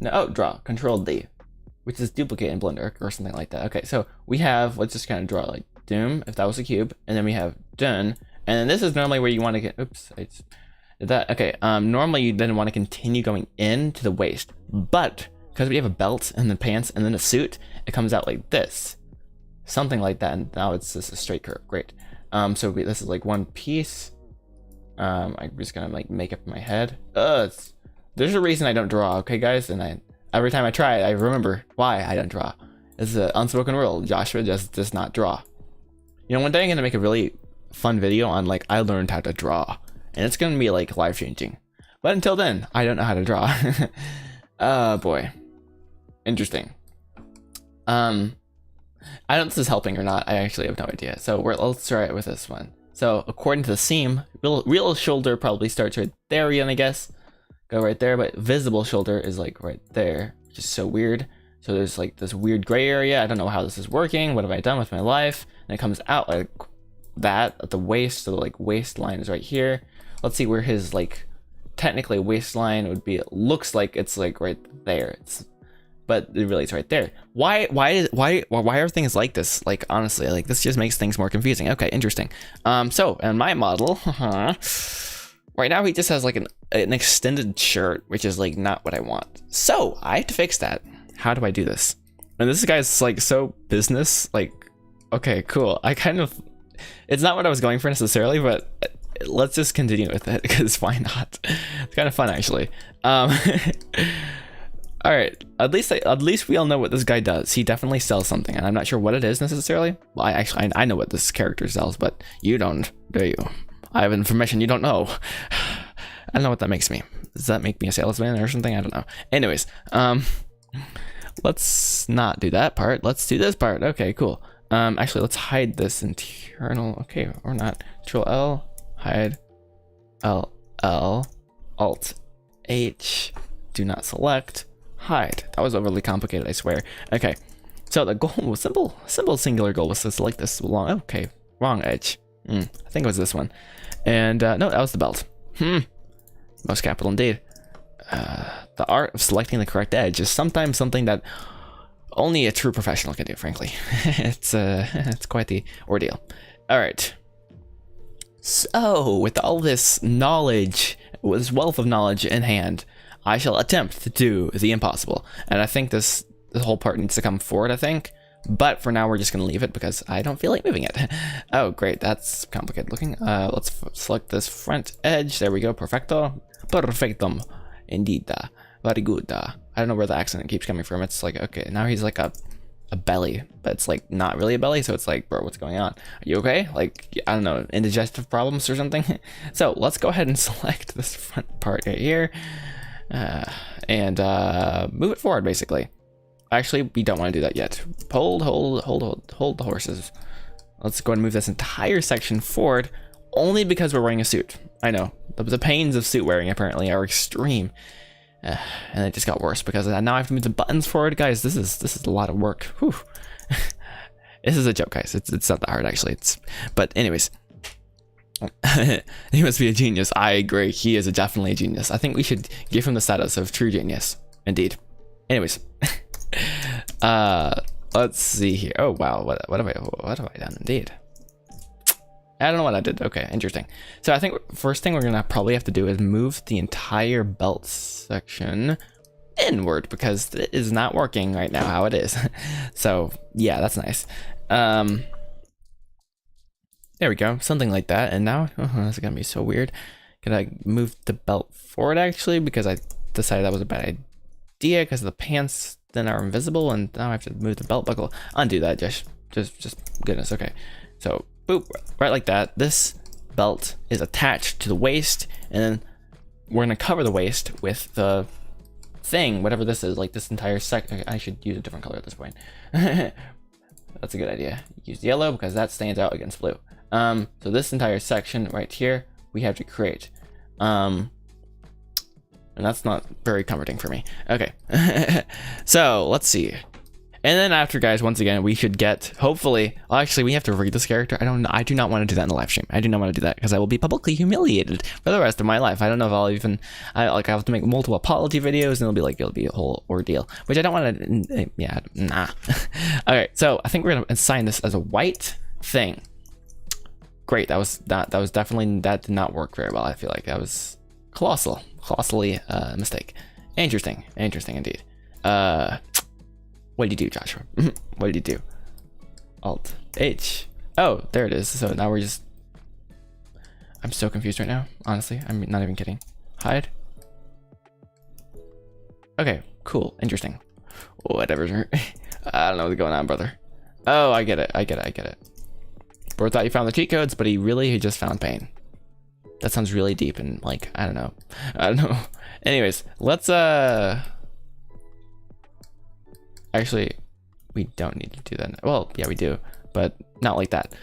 No, oh, draw, Control D, which is duplicate in Blender or something like that. Okay, so we have, let's just kind of draw like doom, if that was a cube, and then we have done, and then this is normally where you want to get, oops, I just did that. Okay, normally you then want to continue going into the waist, but because we have a belt and the pants and then a suit, it comes out like this, something like that, and now it's just a straight curve. Great. So this is like one piece. I'm just gonna like make up in my head. There's a reason I don't draw, okay, guys? And every time I try, I remember why I don't draw. It's an unspoken rule. Joshua just does not draw. You know, one day I'm gonna make a really fun video on like I learned how to draw, and it's gonna be like life changing. But until then, I don't know how to draw. Oh boy, interesting. I don't know if this is helping or not. I actually have no idea. So let's try it with this one. So according to the seam, real shoulder probably starts right there again, I guess. Go right there, but visible shoulder is like right there, which is so weird. So there's like this weird gray area. I don't know how this is working. What have I done with my life? And it comes out like that at the waist. So the like waistline is right here. Let's see where his like technically waistline would be. It looks like it's like right there. But it really is right there. Why are things like this? Like honestly, like this just makes things more confusing. Okay, interesting. So in my model, right now he just has like an extended shirt, which is like not what I want. So I have to fix that. How do I do this? And this guy's like so business, like, okay, cool. It's not what I was going for necessarily, but let's just continue with it because why not? It's kind of fun actually. All right, at least we all know what this guy does. He definitely sells something, and I'm not sure what it is necessarily. Well, I know what this character sells, but you don't, do you? I have information you don't know. I don't know what that makes me. Does that make me a salesman or something? I don't know. Anyways, let's not do that part. Let's do this part. Okay, cool. Actually, let's hide this internal. Okay, or not. Control L, hide, L, Alt, H, do not select, hide. That was overly complicated, I swear. Okay, so the goal was simple singular goal was to select this long. Okay, wrong edge. I think it was this one. And no, that was the belt. Most capital indeed. the art of selecting the correct edge is sometimes something that only a true professional can do, frankly. It's quite the ordeal. All right. So, with all this knowledge, with this wealth of knowledge in hand, I shall attempt to do the impossible. And I think this whole part needs to come forward, I think. But for now, we're just going to leave it because I don't feel like moving it. Oh, great. That's complicated looking. Let's select this front edge. There we go. Perfecto. Perfectum. Indeed. Very good. I don't know where the accent keeps coming from. It's like, okay, now he's like a belly, but it's like not really a belly. So it's like, bro, what's going on? Are you okay? Like, I don't know, indigestive problems or something? So let's go ahead and select this front part right here and move it forward, basically. Actually, we don't want to do that yet. Hold the horses. Let's go and move this entire section forward, only because we're wearing a suit. I know, the pains of suit wearing apparently are extreme. And it just got worse because now I have to move the buttons forward. Guys, this is a lot of work. Whew. This is a joke, guys. It's not that hard, actually. But anyways. He must be a genius. I agree. He is definitely a genius. I think we should give him the status of true genius. Indeed. Anyways. Let's see here. Oh wow, what have I done? Indeed, I don't know what I did. Okay, interesting. So I think first thing we're gonna probably have to do is move the entire belt section inward because it is not working right now how it is. So yeah, that's nice. There we go, something like that. And now this is gonna be so weird. Can I move the belt forward actually because I decided that was a bad idea because the pants then are invisible, and now I have to move the belt buckle. Undo that, just goodness. Okay, so boop, right like that. This belt is attached to the waist, and then we're gonna cover the waist with the thing, whatever this is, like this entire I should use a different color at this point. That's a good idea. Use yellow because that stands out against blue. So this entire section right here we have to create. And that's not very comforting for me. Okay. So let's see. And then after, guys, once again, we should get, hopefully, well, actually, we have to read this character. I do not want to do that in the live stream. I do not want to do that because I will be publicly humiliated for the rest of my life. I don't know if I'll even, I have to make multiple apology videos and it'll be a whole ordeal, which I don't want to, yeah, nah. Okay, so I think we're going to assign this as a white thing. Great, that was definitely, that did not work very well. I feel like that was colossally mistake. Interesting indeed. What did you do, Joshua? What did you do? Alt H. Oh, there it is. So now I'm so confused right now, honestly. I'm not even kidding. Hide. Okay, cool, interesting. Whatever. I don't know what's going on, brother. Oh, I get it. Bro thought you found the cheat codes, but he just found pain. That sounds really deep and like, I don't know. Anyways, let's actually, we don't need to do that. Well, yeah, we do, but not like that.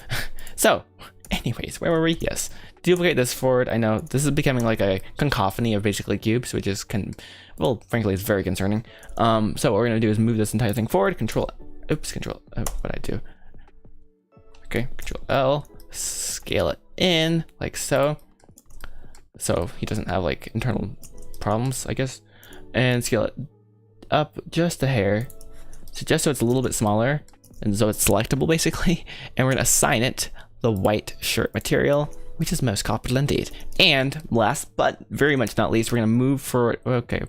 So anyways, where were we? Yes, duplicate this forward. I know this is becoming like a cacophony of basically cubes, which is well, frankly, it's very concerning. So what we're gonna do is move this entire thing forward. Control what I do. Okay, Control L, scale it in like so he doesn't have like internal problems, I guess, and scale it up just a hair, so it's a little bit smaller and so it's selectable basically, and we're gonna assign it the white shirt material, which is most comfortable indeed. And last but very much not least, we're gonna move forward. Okay,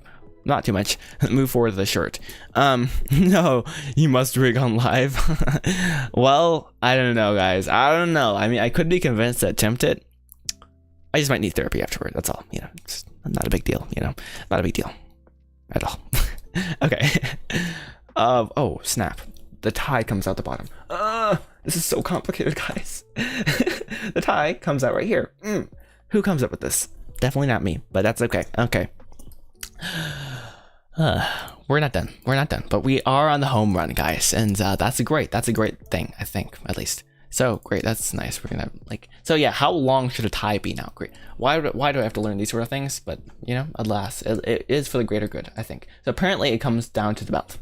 not too much. Move forward the shirt. No, you must rig on live. Well, I don't know, guys. I don't know. I mean, I could be convinced to attempt it. I just might need therapy afterward. That's all. You know, it's not a big deal. You know, not a big deal at all. Okay. Oh snap! The tie comes out the bottom. This is so complicated, guys. The tie comes out right here. Who comes up with this? Definitely not me, but that's okay. Okay. We're not done, but we are on the home run, guys, and that's a great thing, I think, at least. So great, that's nice. We're gonna so yeah, how long should a tie be now? Great. Why do I have to learn these sort of things? But you know, alas, it is for the greater good, I think. So apparently it comes down to the belt.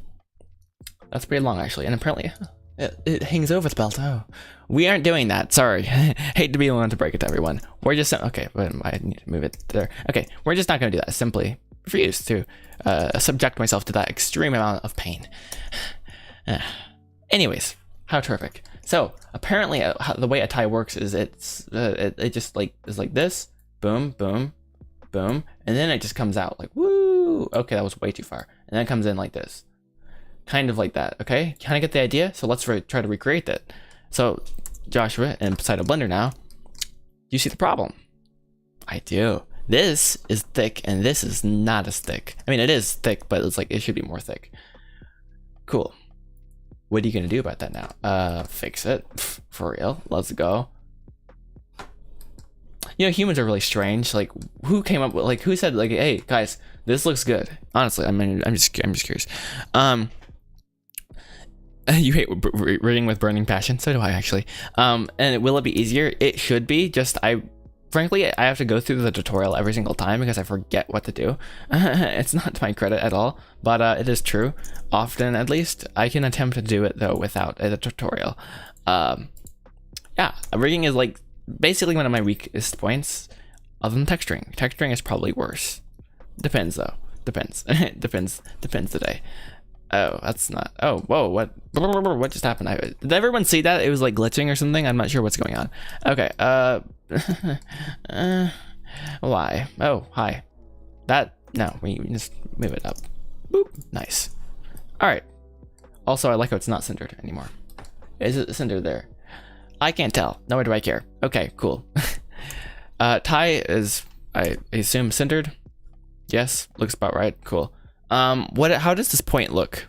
That's pretty long, actually, and apparently it hangs over the belt. Oh, we aren't doing that. Sorry. Hate to be the one to break it to everyone. We're just okay, but I need to move it there. Okay, we're just not gonna do that. Simply refuse to subject myself to that extreme amount of pain. Anyways, how terrific. So apparently the way a tie works is it just like is like this, boom, boom, boom, and then it just comes out like woo. Okay, that was way too far, and then it comes in like this, kind of like that. Okay, kind of get the idea. So let's try to recreate that. So Joshua, inside of Blender now, you see the problem? I do. This is thick, and this is not as thick. I mean, it is thick, but it's like it should be more thick. Cool. What are you gonna do about that now? Fix it. For real. Let's go. You know, humans are really strange. Like, who came up with, like, who said, like, hey guys, this looks good? Honestly, I mean, I'm just curious. You hate reading with burning passion. So do I, actually. And will it be easier? It should be. Just frankly, I have to go through the tutorial every single time because I forget what to do. It's not to my credit at all, but it is true. Often, at least, I can attempt to do it though without a tutorial. Yeah, rigging is like basically one of my weakest points, other than texturing. Texturing is probably worse. Depends though. Depends. depends the day. Oh, that's not. Oh, whoa! What just happened? Did everyone see that? It was like glitching or something. I'm not sure what's going on. Okay. Why? Oh, hi. No. We just move it up. Boop. Nice. All right. Also, I like how it's not centered anymore. Is it centered there? I can't tell. Nor do I care. Okay. Cool. Tie is, I assume, centered. Yes. Looks about right. Cool. How does this point look?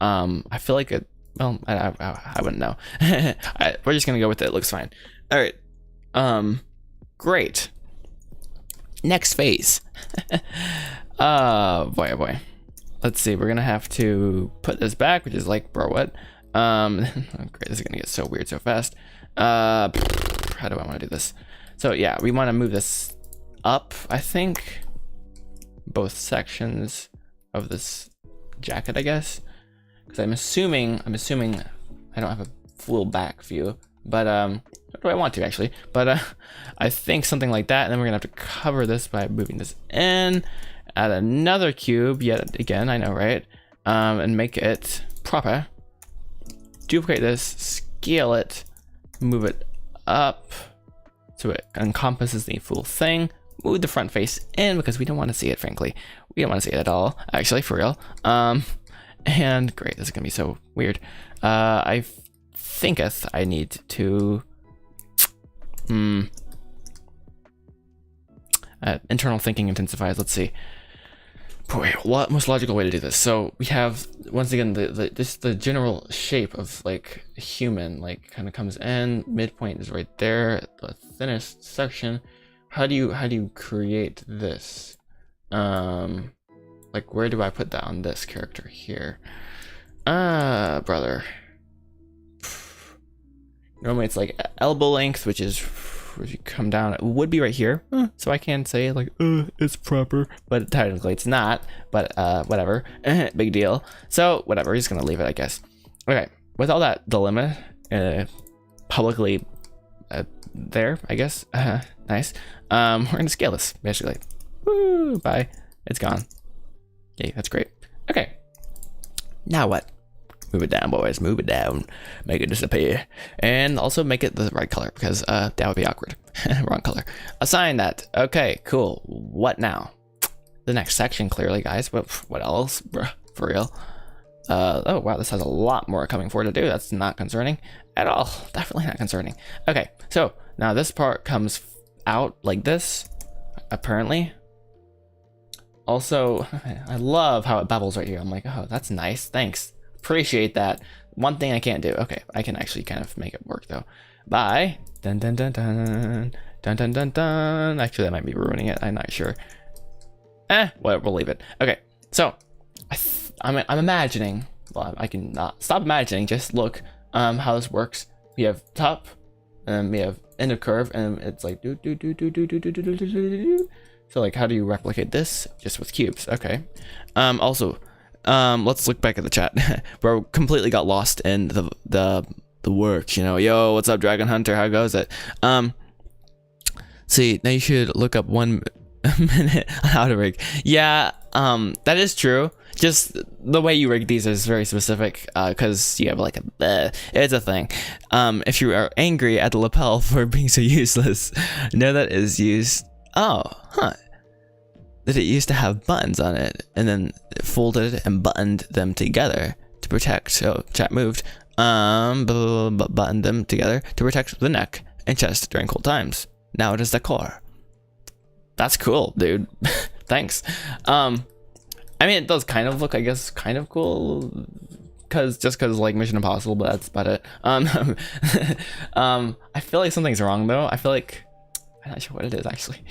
I feel like it, well, I wouldn't know. We're just gonna go with it. It looks fine. All right. Great. Next phase. Boy, oh boy. Let's see. We're gonna have to put this back, which is like, bro, what? Oh, great. This is gonna get so weird so fast. How do I want to do this? So yeah, we want to move this up, I think. Both sections of this jacket, I guess, because I'm assuming I don't have a full back view, but do I want to actually? But I think something like that, and then we're gonna have to cover this by moving this in, add another cube yet again, I know, right? And make it proper. Duplicate this, scale it, move it up so it encompasses the full thing. Move the front face in because we don't want to see it, frankly. We don't want to see it at all, actually, for real. And great, this is gonna be so weird. I thinketh I need to internal thinking intensifies. Let's see. Boy, what most logical way to do this? So we have, once again, the general shape of like human, like kind of comes in, midpoint is right there, the thinnest section. How do you create this? Like, where do I put that on this character here? Brother. Normally it's like elbow length, which is, if you come down, it would be right here. So I can say like, it's proper, but technically it's not, but whatever. Big deal. So whatever, we're just gonna leave it, I guess. Okay, with all that dilemma publicly there, I guess. Nice. We're gonna scale this, basically. Woo, bye. It's gone. Yay, that's great. Okay. Now what? Move it down, boys. Move it down. Make it disappear. And also make it the right color, because that would be awkward. Wrong color. Assign that. Okay, cool. What now? The next section, clearly, guys. What else? Bruh, for real. Oh, wow, this has a lot more coming for it to do. That's not concerning at all. Definitely not concerning. Okay, so now this part comes out like this, apparently. Also, I love how it bubbles right here. I'm like, oh, that's nice. Thanks. Appreciate that. One thing I can't do. Okay, I can actually kind of make it work though. By dun dun dun dun dun dun dun dun. Actually, that might be ruining it. I'm not sure. Well, we'll leave it. Okay, so I'm imagining. Well, I can not stop imagining. Just look how this works. We have top, and we have end of curve, and it's like do do do do do do do do do do do. So like, how do you replicate this? Just with cubes. Okay. Also, let's look back at the chat. Bro completely got lost in the work, you know. Yo, what's up, Dragon Hunter? How goes it? See, now you should look up one a minute on how to rig. Yeah, that is true. Just the way you rig these is very specific, because you have like it's a thing. If you are angry at the lapel for being so useless, know that is used. Oh, huh. That it used to have buttons on it, and then it folded and buttoned them together to protect. So chat moved. Buttoned them together to protect the neck and chest during cold times. Now it is the core. That's cool, dude. Thanks. I mean, it does kind of look, I guess, kind of cool, cause like Mission Impossible, but that's about it. I feel like something's wrong though. I feel like I'm not sure what it is actually.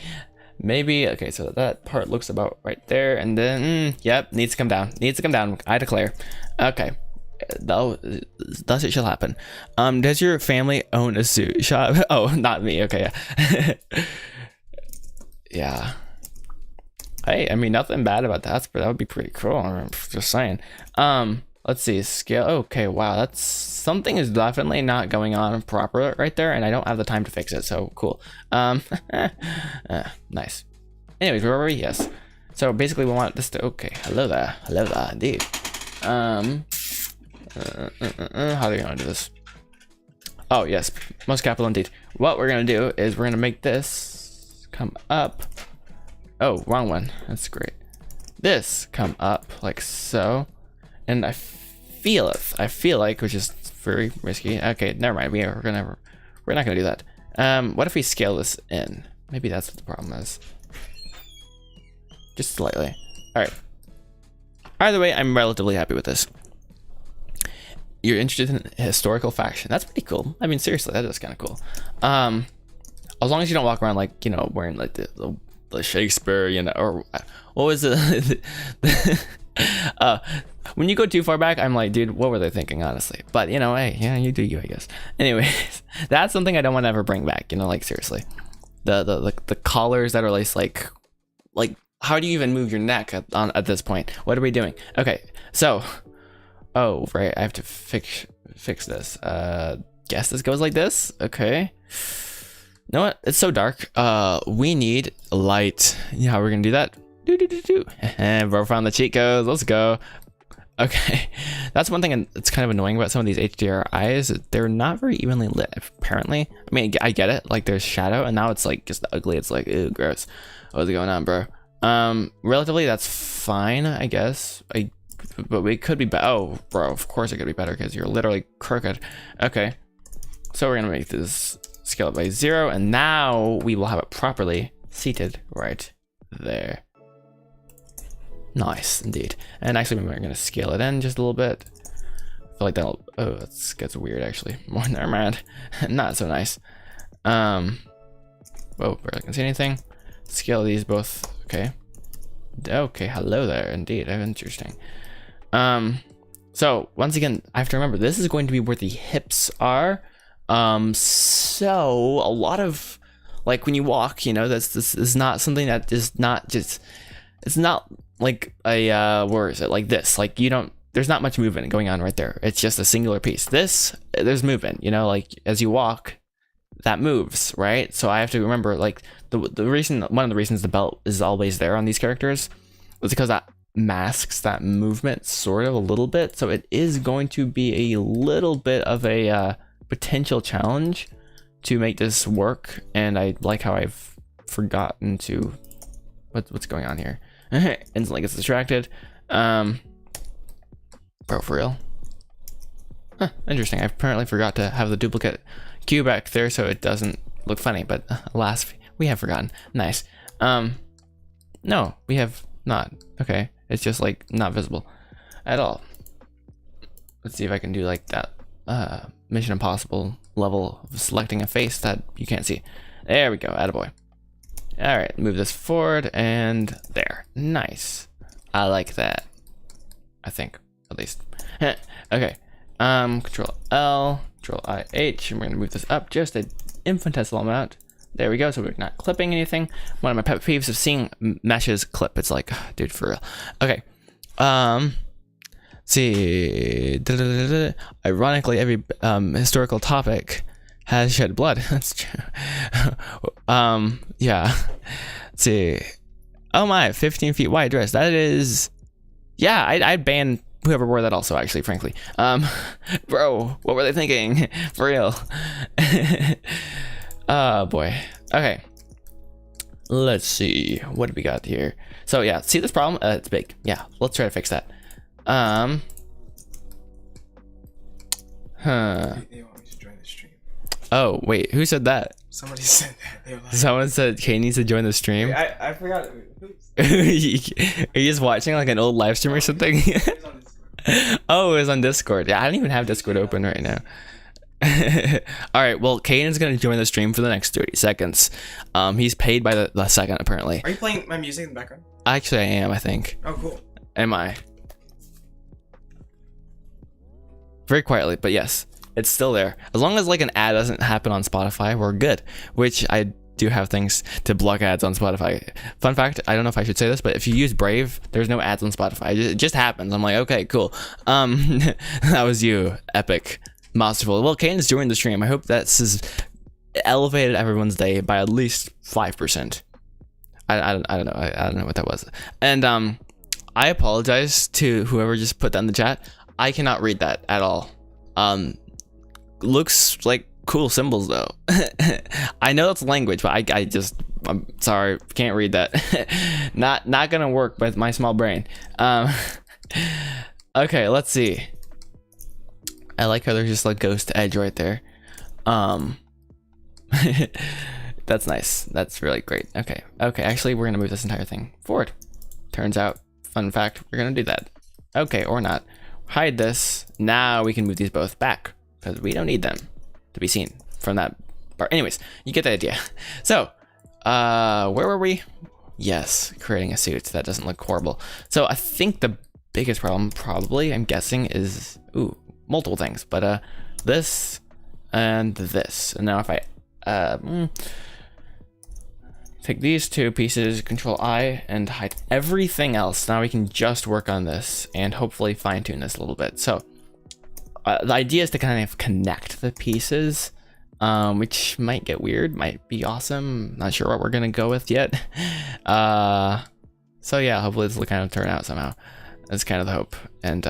Maybe okay. So that part looks about right there, and then yep, needs to come down. Needs to come down. I declare. Okay. Though, thus it shall happen. Does your family own a suit shop? Oh, not me. Okay, yeah. Yeah. I mean, nothing bad about that, but that would be pretty cool. I'm just saying. Let's see, scale. Okay, wow, that's something is definitely not going on proper right there, and I don't have the time to fix it. So cool. Nice. Anyways, where were we? Yes. So basically, we want this to. Okay, hello there, indeed. How are you gonna do this? Oh yes, most capital indeed. What we're gonna do is we're gonna make this come up. Oh, wrong one. That's great. This come up like so, and I feel like, which is very risky. Okay, never mind. We're not gonna do that. What if we scale this in? Maybe that's what the problem is. Just slightly. All right. Either way, I'm relatively happy with this. You're interested in historical faction. That's pretty cool. I mean, seriously, that is kind of cool. As long as you don't walk around like, you know, wearing like the Shakespeare, you know, or what was it? When you go too far back, I'm like, dude, what were they thinking, honestly? But you know, hey, yeah, you do you, I guess. Anyways, that's something I don't want to ever bring back. You know, like seriously, the collars that are like how do you even move your neck at this point? What are we doing? Okay, so, oh right, I have to fix this. Guess this goes like this. Okay. You know what? It's so dark. We need light. You know how we're gonna do that? And bro found the cheat codes. Let's go. Okay, that's one thing, and it's kind of annoying about some of these HDRIs. They're not very evenly lit, apparently. I mean, I get it. Like, there's shadow, and now it's like just ugly. It's like, ew, gross. What's going on, bro? Relatively, that's fine, I guess. But we could be better. Oh, bro, of course it could be better because you're literally crooked. Okay, so we're gonna make this scale it by 0, and now we will have it properly seated right there. Nice indeed. And actually, we're gonna scale it in just a little bit. I feel like that'll. Oh, that gets weird actually. More never mind. Not so nice. Whoa, barely can see anything. Scale these both. Okay. Okay. Hello there. Indeed. Interesting. So once again, I have to remember this is going to be where the hips are. So a lot of like when you walk, you know, this is not something that is not just. It's not like a where is it like this? Like you don't. There's not much movement going on right there. It's just a singular piece. There's movement. You know, like as you walk, that moves, right? So I have to remember like the reason, one of the reasons the belt is always there on these characters is because that masks that movement sort of a little bit. So it is going to be a little bit of a potential challenge to make this work. And I like how I've forgotten to what's going on here. Instantly gets distracted. Bro, for real? Huh, interesting. I apparently forgot to have the duplicate cue back there so it doesn't look funny, but alas, we have forgotten. Nice. No, we have not. Okay, it's just like not visible at all. Let's see if I can do like that Mission Impossible level of selecting a face that you can't see. There we go, attaboy. All right, move this forward and there. Nice. I like that. I think, at least. Okay. Control L, Control IH, and we're gonna move this up just an infinitesimal amount. There we go. So we're not clipping anything. One of my pet peeves is seeing meshes clip. It's like, dude, for real. Okay. Let's see. Ironically, every historical topic has shed blood. That's true. Yeah. Let's see. Oh my, 15 feet wide dress. That is, yeah, I'd ban whoever wore that also, actually, frankly. Bro, what were they thinking? For real. Oh boy. Okay. Let's see. What do we got here? So yeah, see this problem? It's big. Yeah, let's try to fix that. Huh. They want me to join the stream. Oh, wait, who said that? Somebody said that. They were like, Someone said Kay needs to join the stream. wait, I forgot. Oops. Are you just watching like an old live stream or something? It was on Discord. Oh, it was on Discord. Yeah, I don't even have Discord open right now. All right, well, Caden's gonna join the stream for the next 30 seconds. He's paid by the second, apparently. Are you playing my music in the background? Actually, I am, I think. Oh, cool. Am I? Very quietly, but yes, it's still there. As long as like an ad doesn't happen on Spotify, we're good. Which I do have things to block ads on Spotify. Fun fact, I don't know if I should say this, but if you use Brave, there's no ads on Spotify. It just happens. I'm like, okay, cool. That was you, epic, masterful. Well, Caden's joined the stream. I hope this has elevated everyone's day by at least 5%. I don't know. I don't know what that was. And I apologize to whoever just put that in the chat. I cannot read that at all. Looks like cool symbols though. I know it's language, but I'm sorry, can't read that. not gonna work with my small brain. Okay, let's see. I like how there's just like ghost edge right there. That's nice. That's really great. Okay, actually we're gonna move this entire thing forward. Turns out, fun fact, we're gonna do that. Okay, or not. Hide this. Now we can move these both back because we don't need them to be seen from that part. Anyways, you get the idea. So, where were we? Yes, creating a suit that doesn't look horrible. So I think the biggest problem, probably, I'm guessing, is multiple things. But this and this. And now if I take these two pieces, Control I, and hide everything else. Now we can just work on this and hopefully fine tune this a little bit. So the idea is to kind of connect the pieces, which might get weird, might be awesome. Not sure what we're gonna go with yet. So yeah, hopefully this will kind of turn out somehow. That's kind of the hope. And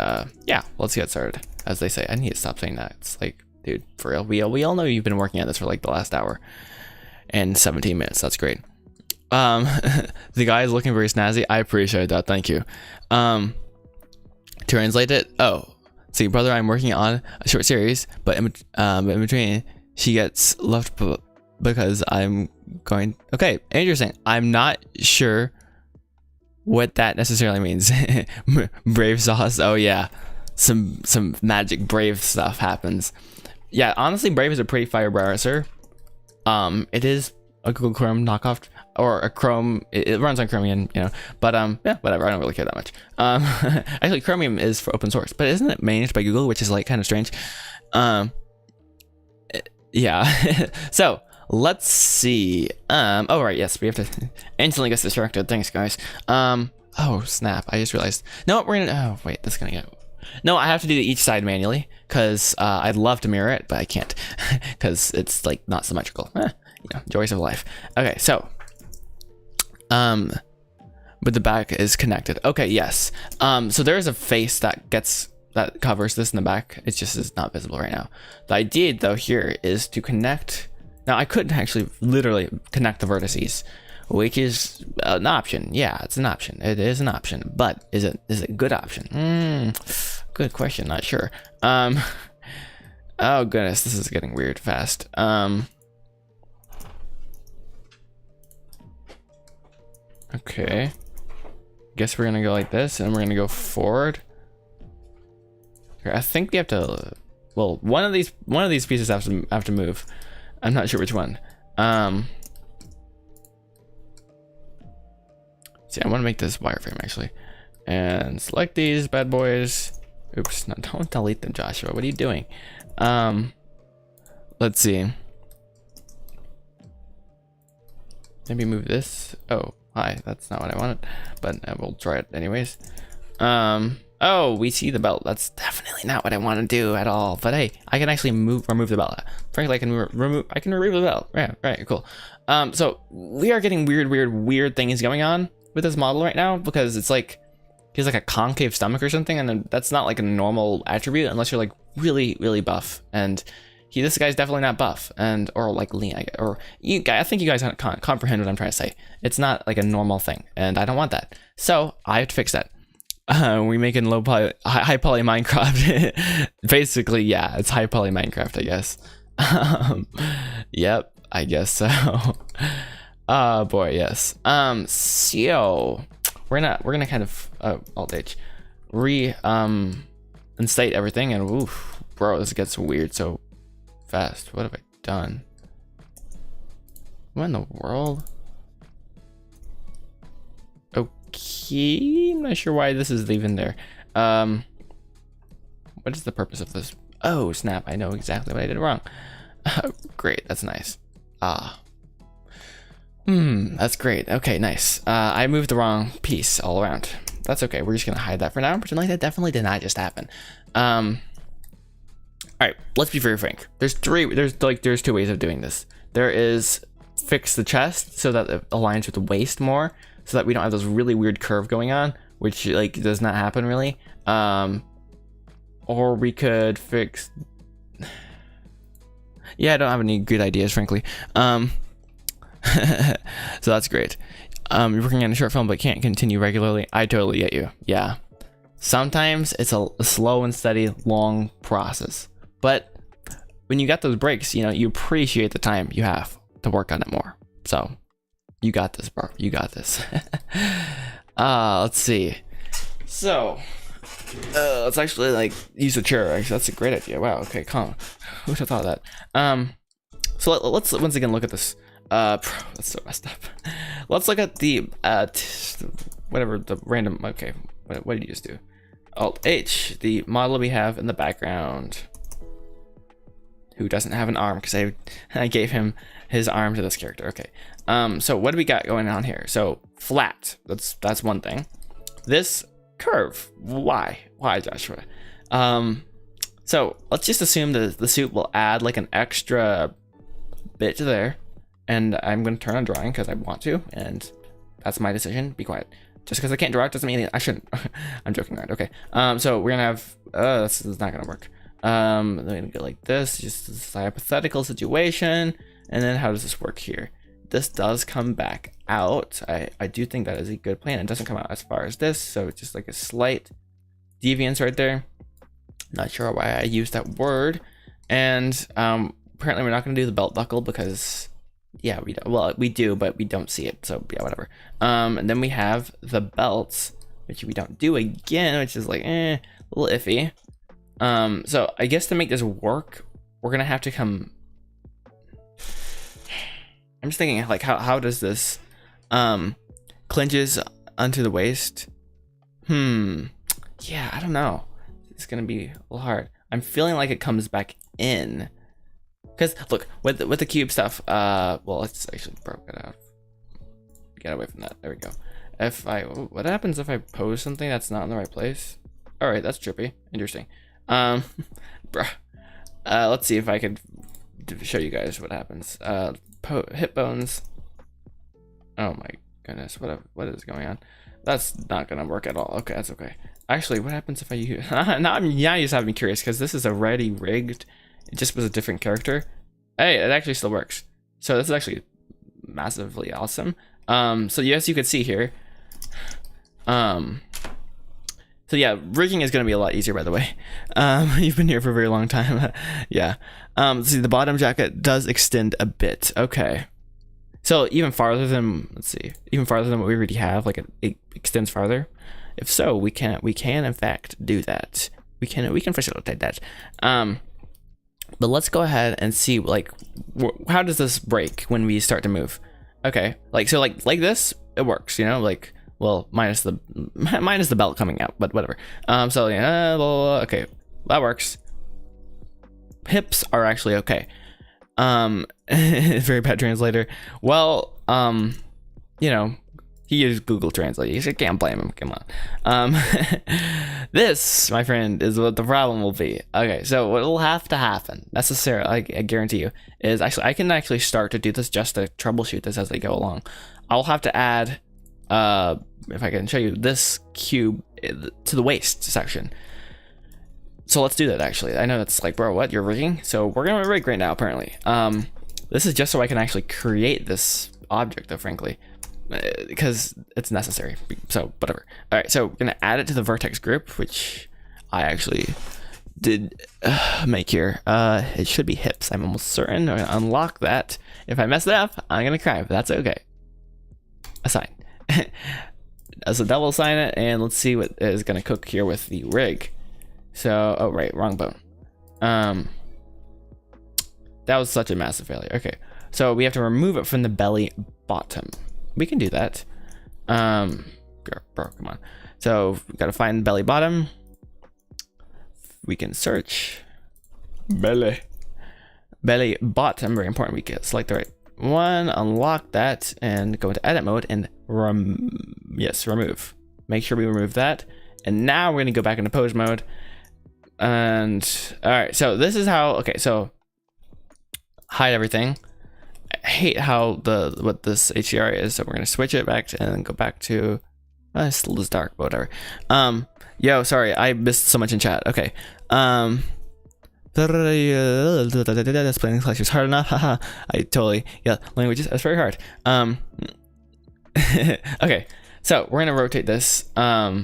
yeah, let's get started. As they say, I need to stop saying that. It's like, dude, for real. We all know you've been working on this for like the last hour and 17 minutes. That's great. The guy is looking very snazzy. I appreciate that. Thank you. Translate it. Oh, see, brother, I'm working on a short series, but in between, she gets left because I'm going. Okay, interesting. I'm not sure what that necessarily means. Brave sauce. Oh yeah, some magic Brave stuff happens. Yeah, honestly, Brave is a pretty fire browser. It is a Google Chrome knockoff, or a Chrome. It runs on Chromium, you know. But yeah, whatever. I don't really care that much. Actually, Chromium is for open source, but isn't it managed by Google, which is like kind of strange. Yeah. So let's see. Oh right, yes, we have to instantly get distracted. Thanks, guys. Oh snap! I just realized. No, we're gonna. Oh wait, that's gonna get. No, I have to do each side manually because I'd love to mirror it, but I can't because it's like not symmetrical. You know, joys of life. Okay, so but the back is connected. Okay, yes. So there is a face that covers this in the back. It's just is not visible right now. The idea though here is to connect. Now I could actually literally connect the vertices, which is an option. Yeah, it's an option. It is an option, but is it a good option? Good question. Not sure. Oh goodness, this is getting weird fast. Okay. Guess we're gonna go like this, and we're gonna go forward. Okay, I think we have to. Well, one of these pieces have to move. I'm not sure which one. See, I want to make this wireframe actually, and select these bad boys. Oops, no, don't delete them, Joshua. What are you doing? Let's see. Maybe move this. Oh, hi. That's not what I wanted, but I will try it anyways. Oh, we see the belt. That's definitely not what I want to do at all. But hey, I can actually remove the belt. Frankly, I can remove the belt. Yeah, right, cool. So we are getting weird things going on. with this model right now because it's like he has like a concave stomach or something, and then that's not like a normal attribute unless you're like really, really buff. And this guy's definitely not buff, and or like lean, or you guys. I think you guys comprehend what I'm trying to say. It's not like a normal thing, and I don't want that. So I have to fix that. We making low poly, high poly Minecraft. Basically, yeah, it's high poly Minecraft, I guess. Yep, I guess so. Oh boy, yes. So we're gonna kind of alt H instate everything, and oof, bro, this gets weird so fast. What have I done? What in the world? Okay, I'm not sure why this is even there. What is the purpose of this? Oh snap, I know exactly what I did wrong. Great, that's nice. That's great. Okay, nice. I moved the wrong piece all around. That's okay, we're just gonna hide that for now and pretend like that definitely did not just happen. All right, let's be very frank. There's two ways of doing this. There is fix the chest so that it aligns with the waist more, so that we don't have this really weird curve going on, which like does not happen really. Or we could fix. Yeah, I don't have any good ideas, frankly. So that's great. You're working on a short film but can't continue regularly. I totally get you. Yeah. Sometimes it's a slow and steady, long process. But when you got those breaks, you know, you appreciate the time you have to work on it more. So you got this, bro. You got this. Let's see. So let's actually like use a chair. Actually, that's a great idea. Wow. Okay, calm. Who would have thought of that? So let's once again look at this. That's so messed up. Let's look at the whatever the random. Okay, what did you just do? Alt H, the model we have in the background, who doesn't have an arm because I gave him his arm to this character. Okay. So what do we got going on here? So flat. That's one thing. This curve. Why, Joshua? So let's just assume that the suit will add like an extra bit to there. And I'm going to turn on drawing because I want to, and that's my decision. Be quiet. Just because I can't draw it doesn't mean I shouldn't. I'm joking around. Okay. So we're gonna have. This is not gonna work. Then we're gonna go like this. Just this hypothetical situation, and then how does this work here? This does come back out. I do think that is a good plan. It doesn't come out as far as this, so it's just like a slight deviance right there. Not sure why I used that word. And apparently we're not gonna do the belt buckle because. Yeah, we don't. Well, we do, but we don't see it. So yeah, whatever. And then we have the belts, which we don't do again, which is like a little iffy. So I guess to make this work, we're gonna have to come. I'm just thinking like how does this clinches onto the waist? Yeah, I don't know. It's gonna be a little hard. I'm feeling like it comes back in. Because look, with the cube stuff, well, let's actually broke it out. Get away from that. There we go. What happens if I pose something that's not in the right place? All right, that's trippy. Interesting. Bruh. Let's see if I could show you guys what happens. Hip bones. Oh my goodness, what is going on? That's not gonna work at all. Okay, that's okay. Actually, what happens if I use? now you just have me curious because this is already rigged. It just was a different character. Hey, it actually still works. So this is actually massively awesome. So yes, you can see here. So yeah, rigging is going to be a lot easier, by the way. You've been here for a very long time. Yeah. See, the bottom jacket does extend a bit. Okay. So even farther than, let's see, even farther than what we already have, like it extends farther. If so, we can in fact do that. We can facilitate that. But let's go ahead and see like how does this break when we start to move? Okay, like this, it works, you know, like well minus the belt coming out, but whatever. So yeah, okay, that works. Hips are actually okay. Very bad translator. Well, you know. He used Google Translate. You can't blame him. Come on. This, my friend, is what the problem will be. Okay, so what will have to happen, necessarily, I guarantee you, is actually I can actually start to do this just to troubleshoot this as they go along. I'll have to add if I can show you this cube to the waist section. So let's do that. Actually, I know that's like, bro, what, you're rigging? So we're gonna rig right now apparently. This is just so I can actually create this object though, frankly, because it's necessary, so whatever. All right, so we're gonna add it to the vertex group, which I actually did make here. It should be hips, I'm almost certain. I'm gonna unlock that. If I mess it up, I'm gonna cry, but that's okay. Assign. So double assign it, and let's see what is gonna cook here with the rig. So, oh right, wrong bone. That was such a massive failure. Okay, so we have to remove it from the belly bottom. We can do that. Bro, come on. So we gotta find belly bottom. We can search belly bottom. Very important. We can select the right one, unlock that, and go into edit mode and remove. Make sure we remove that. And now we're gonna go back into pose mode. And all right, so this is how. Okay, so hide everything. I hate how what this HDR is, so we're gonna switch it back to, and then go back to. It still is dark, but whatever. Yo, sorry, I missed so much in chat. Okay. Explaining collections hard enough. Haha. I totally, yeah, languages, that's very hard. Okay, so we're gonna rotate this. All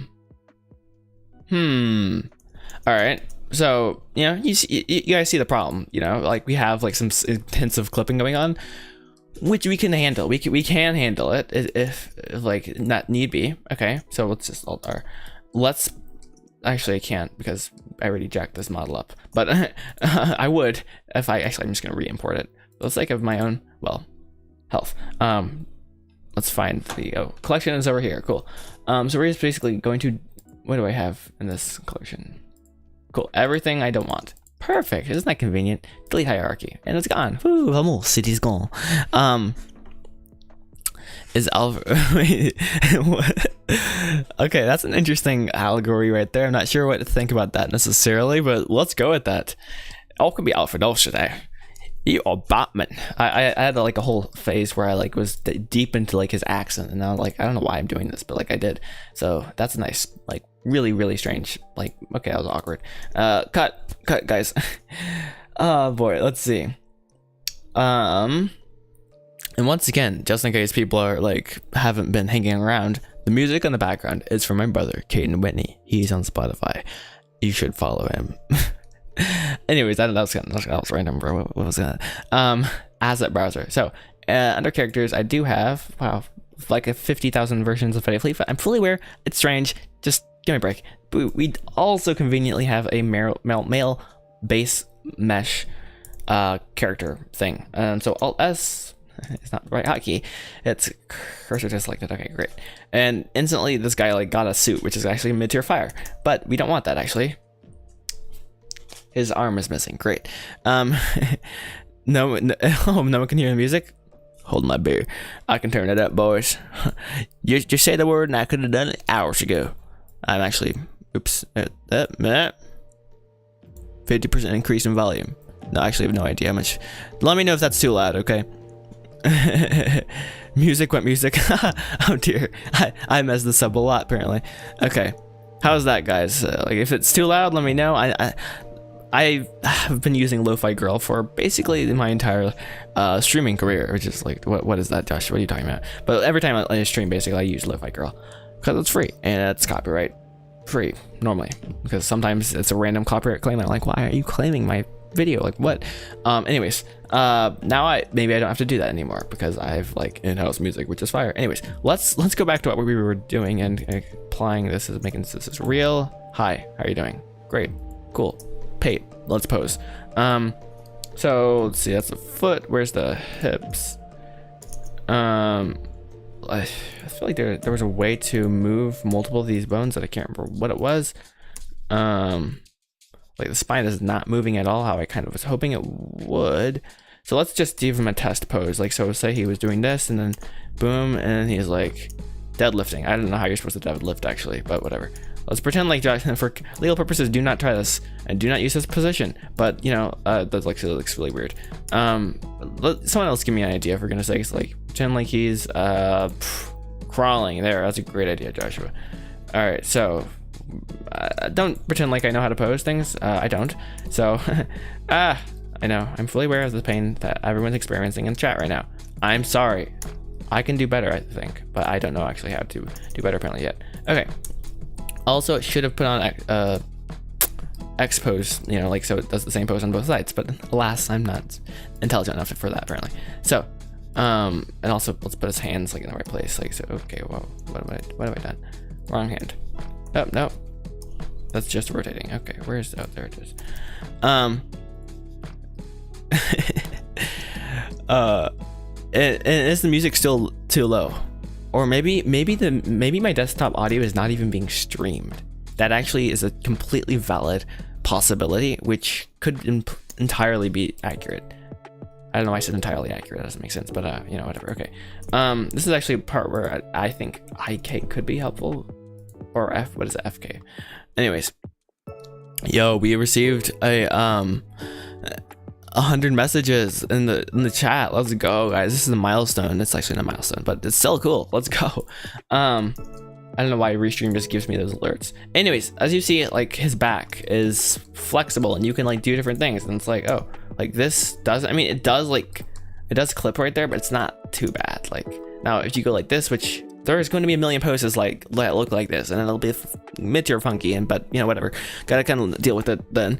right. So, you know, you guys see the problem, you know, like we have like some intensive clipping going on, which we can handle. We can handle it if like not need be. Okay, so let's just let's actually I can't because I already jacked this model up, but I would if I'm just gonna re-import it for the sake of my own, well, health. Let's find the collection is over here. Cool. So we're just basically going to, what do I have in this collection? Cool, everything I don't want. Perfect, isn't that convenient? Delete hierarchy, and it's gone. Woo, almost, city's gone. Is Alpha, okay, that's an interesting allegory right there. I'm not sure what to think about that necessarily, but let's go with that. All could be Alfred today. You are Batman. I had like a whole phase where I like was deep into like his accent, and now like I don't know why I'm doing this, but like I did. So that's nice, like really strange. Like, okay, that was awkward. Cut guys. Oh boy, let's see. And once again, just in case people are like haven't been hanging around, the music in the background is from my brother Caden Whitney. He's on Spotify. You should follow him. Anyways, that was random, bro. What was that? Asset browser. So under characters, I do have like a 50,000 versions of Fetty Fleet. I'm fully aware it's strange. Just give me a break. But we also conveniently have a male base mesh character thing. So Alt S. It's not the right hotkey. It's cursor just selected. Okay, great. And instantly, this guy like got a suit, which is actually mid-tier fire. But we don't want that actually. His arm is missing. Great. No one can hear the music. Hold my beer. I can turn it up, boys. Just say the word, and I could have done it hours ago. I'm actually, oops, 50% increase in volume. No, I actually have no idea how much. Let me know if that's too loud, okay? Music went music. Oh dear, I messed this up a lot apparently. Okay, how's that, guys? Like, if it's too loud, let me know. I have been using Lo-Fi Girl for basically my entire streaming career, which is like, what is that, Josh? What are you talking about? But every time I stream, basically, I use Lo-Fi Girl because it's free and it's copyright free normally. Because sometimes it's a random copyright claim. I'm like, why are you claiming my video? Like, what? Anyways, now maybe I don't have to do that anymore because I have like in-house music, which is fire. Anyways, let's go back to what we were doing and applying this as making this is real. Hi, how are you doing? Great, cool. Pate, let's pose. So let's see, that's the foot. Where's the hips? I feel like there was a way to move multiple of these bones that I can't remember what it was. Like the spine is not moving at all how I kind of was hoping it would. So let's just give him a test pose. Like, so say he was doing this and then boom, and he's like deadlifting. I don't know how you're supposed to deadlift actually, but whatever. Let's pretend like, for legal purposes, do not try this and do not use this position. But you know, that looks really weird. Someone else give me an idea for goodness sakes. Like pretend like he's crawling. There, that's a great idea, Joshua. All right, so don't pretend like I know how to pose things. I don't. So, I know. I'm fully aware of the pain that everyone's experiencing in chat right now. I'm sorry. I can do better, I think, but I don't know actually how to do better apparently yet. Okay. Also, it should have put on X pose, you know, like so it does the same pose on both sides, but alas, I'm not intelligent enough for that apparently. So, and also let's put his hands like in the right place, like so. Okay, whoa, what have I done? Wrong hand. Oh no, that's just rotating. Okay, where's there it is. Is the music still too low, or maybe my desktop audio is not even being streamed? That actually is a completely valid possibility, which could entirely be accurate. I don't know why I said entirely accurate. That doesn't make sense, but you know, whatever. Okay. This is actually a part where I think IK could be helpful, or F. What is it? FK. Anyways, yo, we received a 100 messages in the chat. Let's go, guys. This is a milestone. It's actually not a milestone, but it's still cool. Let's go. I don't know why Restream just gives me those alerts. Anyways, as you see, like his back is flexible and you can like do different things. And it's like, oh, like this doesn't, I mean, it does clip right there, but it's not too bad. Like now if you go like this, which there's going to be a million poses like that look like this and it'll be mid-tier funky, and but you know, whatever, gotta kind of deal with it then.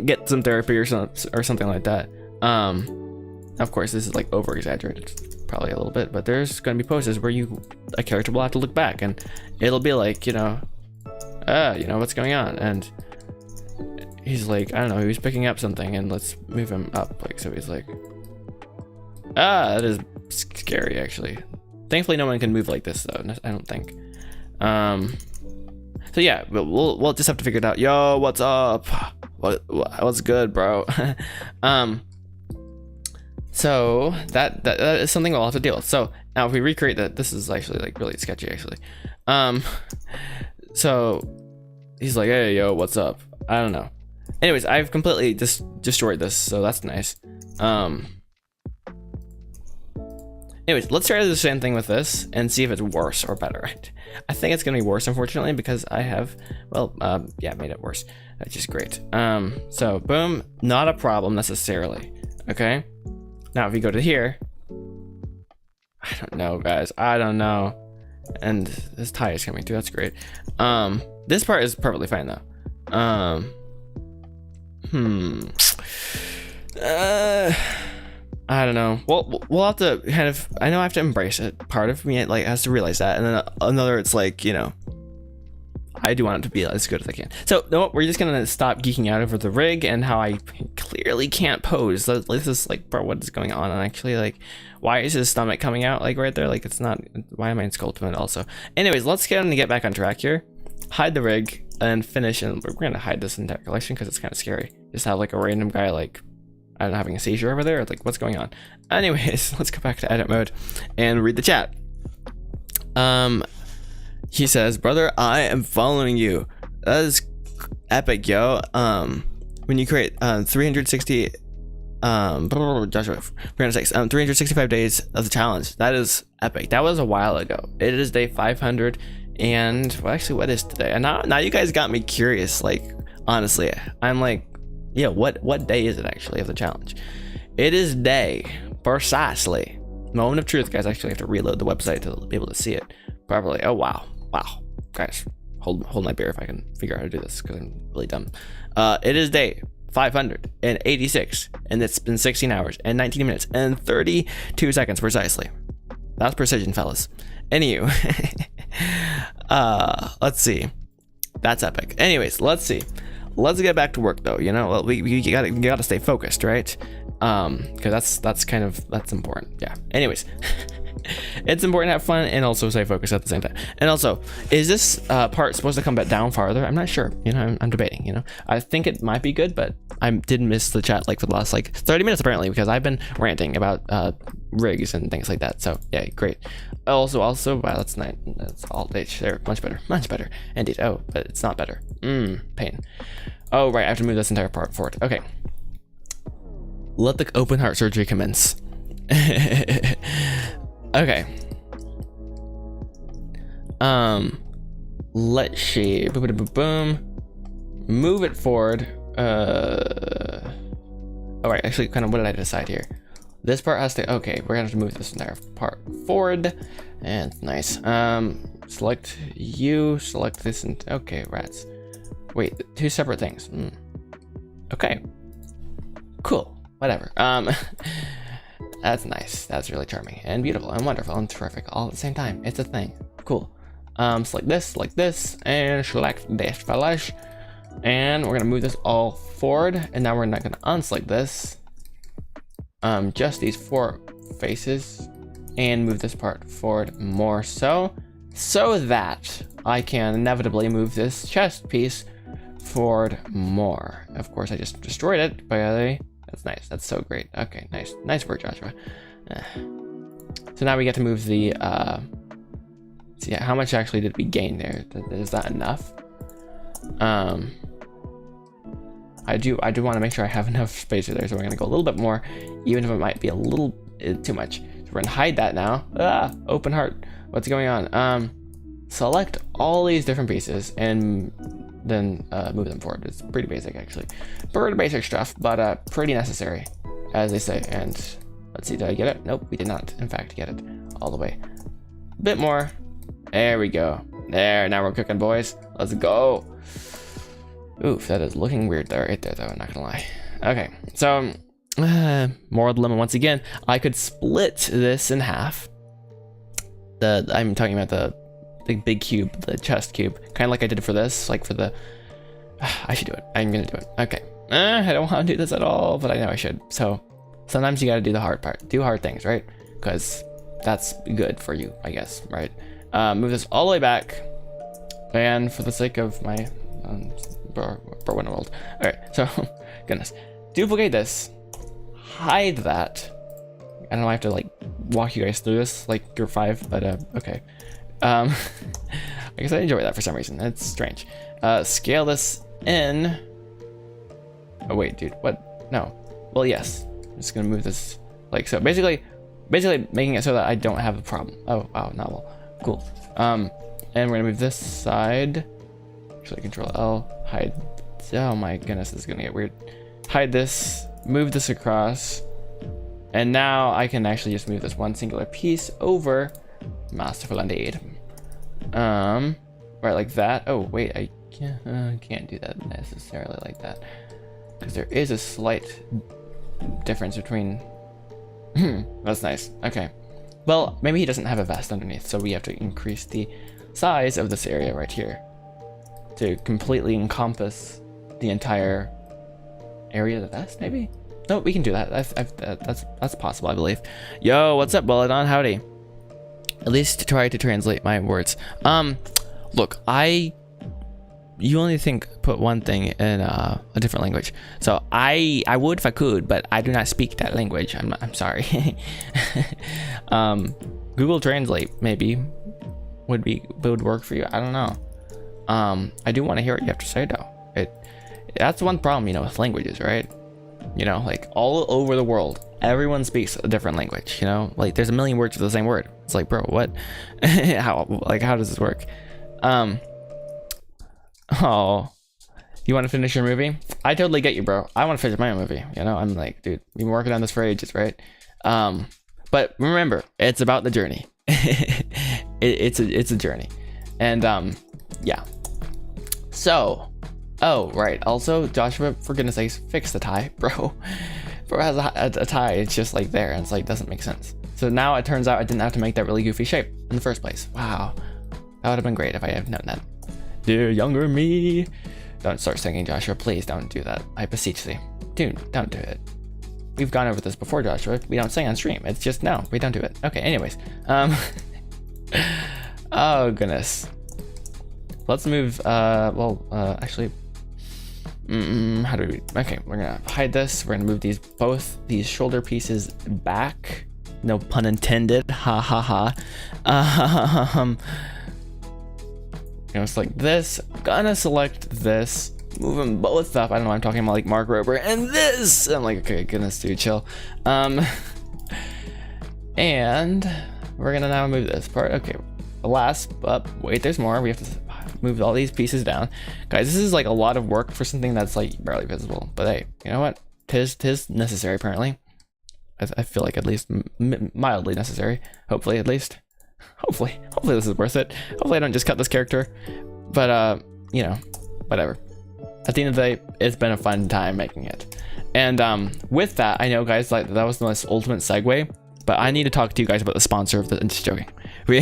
Get some therapy or something like that. Of course, this is like over exaggerated probably a little bit, but there's going to be poses where a character will have to look back and it'll be like, you know, what's going on, and he's like, I don't know, he was picking up something and let's move him up, like, so he's like, that is scary actually. Thankfully no one can move like this though, I don't think. So yeah, we'll just have to figure it out. Yo, what's up? What's good, bro? So that is something we'll have to deal with. So now if we recreate that, this is actually like really sketchy actually. So he's like, hey, yo, what's up? I don't know. Anyways, I've completely destroyed this, so that's nice. Anyways, let's try the same thing with this and see if it's worse or better. I think it's gonna be worse, unfortunately, because I have, made it worse, which is great. So boom, not a problem necessarily. Okay. Now if you go to here, I don't know, guys, I don't know. And this tie is coming through, that's great. This part is perfectly fine though. I don't know. Well, we'll have to kind of, I know I have to embrace it. Part of me like has to realize that, and then another, it's like, you know, I do want it to be as good as I can. So no, we're just gonna stop geeking out over the rig and how I clearly can't pose. This is like, bro, what is going on? And actually, like, why is his stomach coming out like right there? Like, it's not. Why am I in sculpt mode also? Anyways, let's get back on track here. Hide the rig and finish, and we're gonna hide this entire collection because it's kind of scary. Just have like a random guy like, I don't know, having a seizure over there. Like, what's going on? Anyways, let's go back to edit mode and read the chat. He says, brother, I am following you. That is epic, yo. When you create 360 Joshua 365 days of the challenge, that is epic. That was a while ago. It is day 500, and well, actually, what is today? And now you guys got me curious. Like, honestly, I'm like, yeah, what day is it actually of the challenge? It is day precisely. Moment of truth, guys. I actually have to reload the website to be able to see it properly. Oh wow, guys, hold my beer if I can figure out how to do this because I'm really dumb. It is day 586, and it's been 16 hours and 19 minutes and 32 seconds precisely. That's precision, fellas. Anywho, let's see. That's epic. Anyways, let's see. Let's get back to work though. You know, well, we gotta stay focused, right? Because that's important. Yeah. Anyways, it's important to have fun and also stay focused at the same time. And also, is this part supposed to come back down farther? I'm not sure. You know, I'm debating. You know, I think it might be good, but I did miss the chat like for the last like 30 minutes apparently because I've been ranting about rigs and things like that. So yeah, great. Also, wow, that's nice. That's alt H there. Much better. Indeed. Oh, but it's not better. Pain. Oh right, I have to move this entire part forward. Okay. Let the open heart surgery commence. Okay. let's see. Boom, boom, boom, boom. Move it forward. All right, actually, kind of what did I decide here? This part has to, okay, we're gonna have to move this entire part forward, and nice. Select you, select this, and okay, rats. Wait, two separate things. Okay, cool, whatever. That's nice. That's really charming and beautiful and wonderful and terrific all at the same time. It's a thing. Cool. Select this, and select this flash. And we're gonna move this all forward, and now we're not gonna unselect this. Just these 4 faces, and move this part forward more so that I can inevitably move this chest piece forward more. Of course, I just destroyed it, by the way. That's nice. That's so great. Okay, nice work, Joshua. So now we get to move the. See, how much actually did we gain there? Is that enough? I do want to make sure I have enough space there, so we're gonna go a little bit more, even if it might be a little too much. So we're gonna hide that now. Open heart. What's going on? Select all these different pieces and then move them forward. It's pretty basic, actually. Pretty basic stuff, but pretty necessary, as they say. And let's see, did I get it? Nope, we did not, in fact, get it all the way. A bit more. There we go. There, now we're cooking, boys. Let's go. Oof, that is looking weird there, right there, though, I'm not gonna lie. Okay, so, moral dilemma once again. I could split this in half. I'm talking about the big cube, the chest cube, kind of like I did for this, like for the, I should do it. I'm gonna do it. Okay. I don't want to do this at all, but I know I should. So sometimes you gotta do the hard part. Do hard things, right? Because that's good for you, I guess, right? Move this all the way back. And for the sake of my Berwin world. Alright, so, goodness. Duplicate this. Hide that. I don't know, I have to like walk you guys through this like you're 5, but okay. I guess I enjoy that for some reason. It's strange. Scale this in. Oh wait, dude, what? No. Well, yes. I'm just gonna move this like so. Basically making it so that I don't have a problem. Oh wow, novel. Cool. And we're gonna move this side. Actually, Control L. Hide. Oh my goodness, this is gonna get weird. Hide this. Move this across. And now I can actually just move this one singular piece over. Masterful indeed. Right like that. Oh wait, I can't do that necessarily like that, because there is a slight difference between. That's nice. Okay. Well, maybe he doesn't have a vest underneath, so we have to increase the size of this area right here to completely encompass the entire area of the vest. Maybe. No, we can do that. That's possible, I believe. Yo, what's up, Bulladon? Howdy. At least try to translate my words. Look, you only put one thing in a different language. So I would if I could, but I do not speak that language. I'm sorry. Google Translate maybe would work for you. I don't know. I do want to hear what you have to say though. That's one problem, with languages, right? Like all over the world, everyone speaks a different language, like there's a million words for the same word. It's like, bro, what? how does this work? Oh, you want to finish your movie? I totally get you, bro. I want to finish my own movie. I'm like, dude, we've been working on this for ages, right? But remember, it's about the journey. It's a journey. And yeah. So, oh, right. Also, Joshua, for goodness sakes, fix the tie, bro. Bro has a tie. It's just like there, and it's like doesn't make sense. So now it turns out I didn't have to make that really goofy shape in the first place. Wow, that would have been great if I had known that. Dear younger me, don't start singing, Joshua. Please don't do that. I beseech thee, dude. Don't do it. We've gone over this before, Joshua. We don't sing on stream. It's just no, we don't do it. Okay. Anyways, oh goodness. Let's move. Actually. How do we? Okay, we're gonna hide this. We're gonna move both these shoulder pieces back. No pun intended. Ha ha ha. It's like this. I'm gonna select this. Move them both up. I don't know. I'm talking about like Mark Rober and this. I'm like, okay, goodness, dude, chill. And we're gonna now move this part. Okay, alas, but wait, there's more. We have to move all these pieces down. Guys, this is like a lot of work for something that's like barely visible. But hey, you know what? Tis necessary apparently. I feel like at least mildly necessary. Hopefully, at least. Hopefully this is worth it. Hopefully I don't just cut this character. But you know, whatever. At the end of the day, it's been a fun time making it. And with that, I know guys, like that was the most ultimate segue, but I need to talk to you guys about the sponsor of the. I'm just joking. We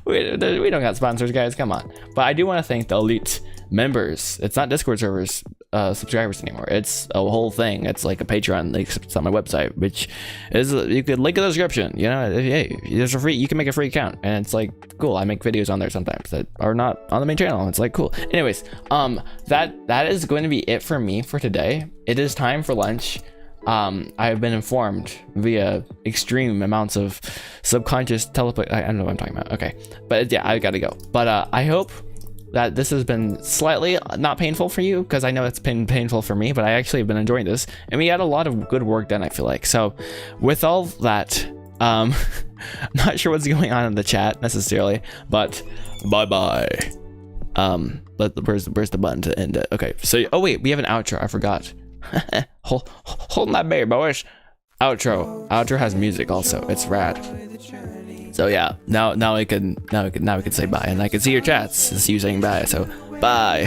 don't got sponsors, guys. Come on. But I do want to thank the Elite members. It's not Discord servers, subscribers anymore. It's a whole thing. It's like a Patreon link. It's on my website, which is you could link in the description. You know, hey, there's a free. You can make a free account, and it's like cool. I make videos on there sometimes that are not on the main channel. It's like cool. Anyways, that is going to be it for me for today. It is time for lunch. I've been informed via extreme amounts of subconscious teleport. I don't know what I'm talking about. Okay, but yeah, I gotta go. But I hope that this has been slightly not painful for you, because I know it's been painful for me, but I actually have been enjoying this, and we had a lot of good work done, I feel like. So with all that, I'm not sure what's going on in the chat necessarily, but bye. Where's the button to end it? Okay, so oh wait, we have an outro. I forgot. Hold my beer, boys. Outro has music also. It's rad. So yeah, now we can say bye, and I can see your chats. It's you saying bye. So bye.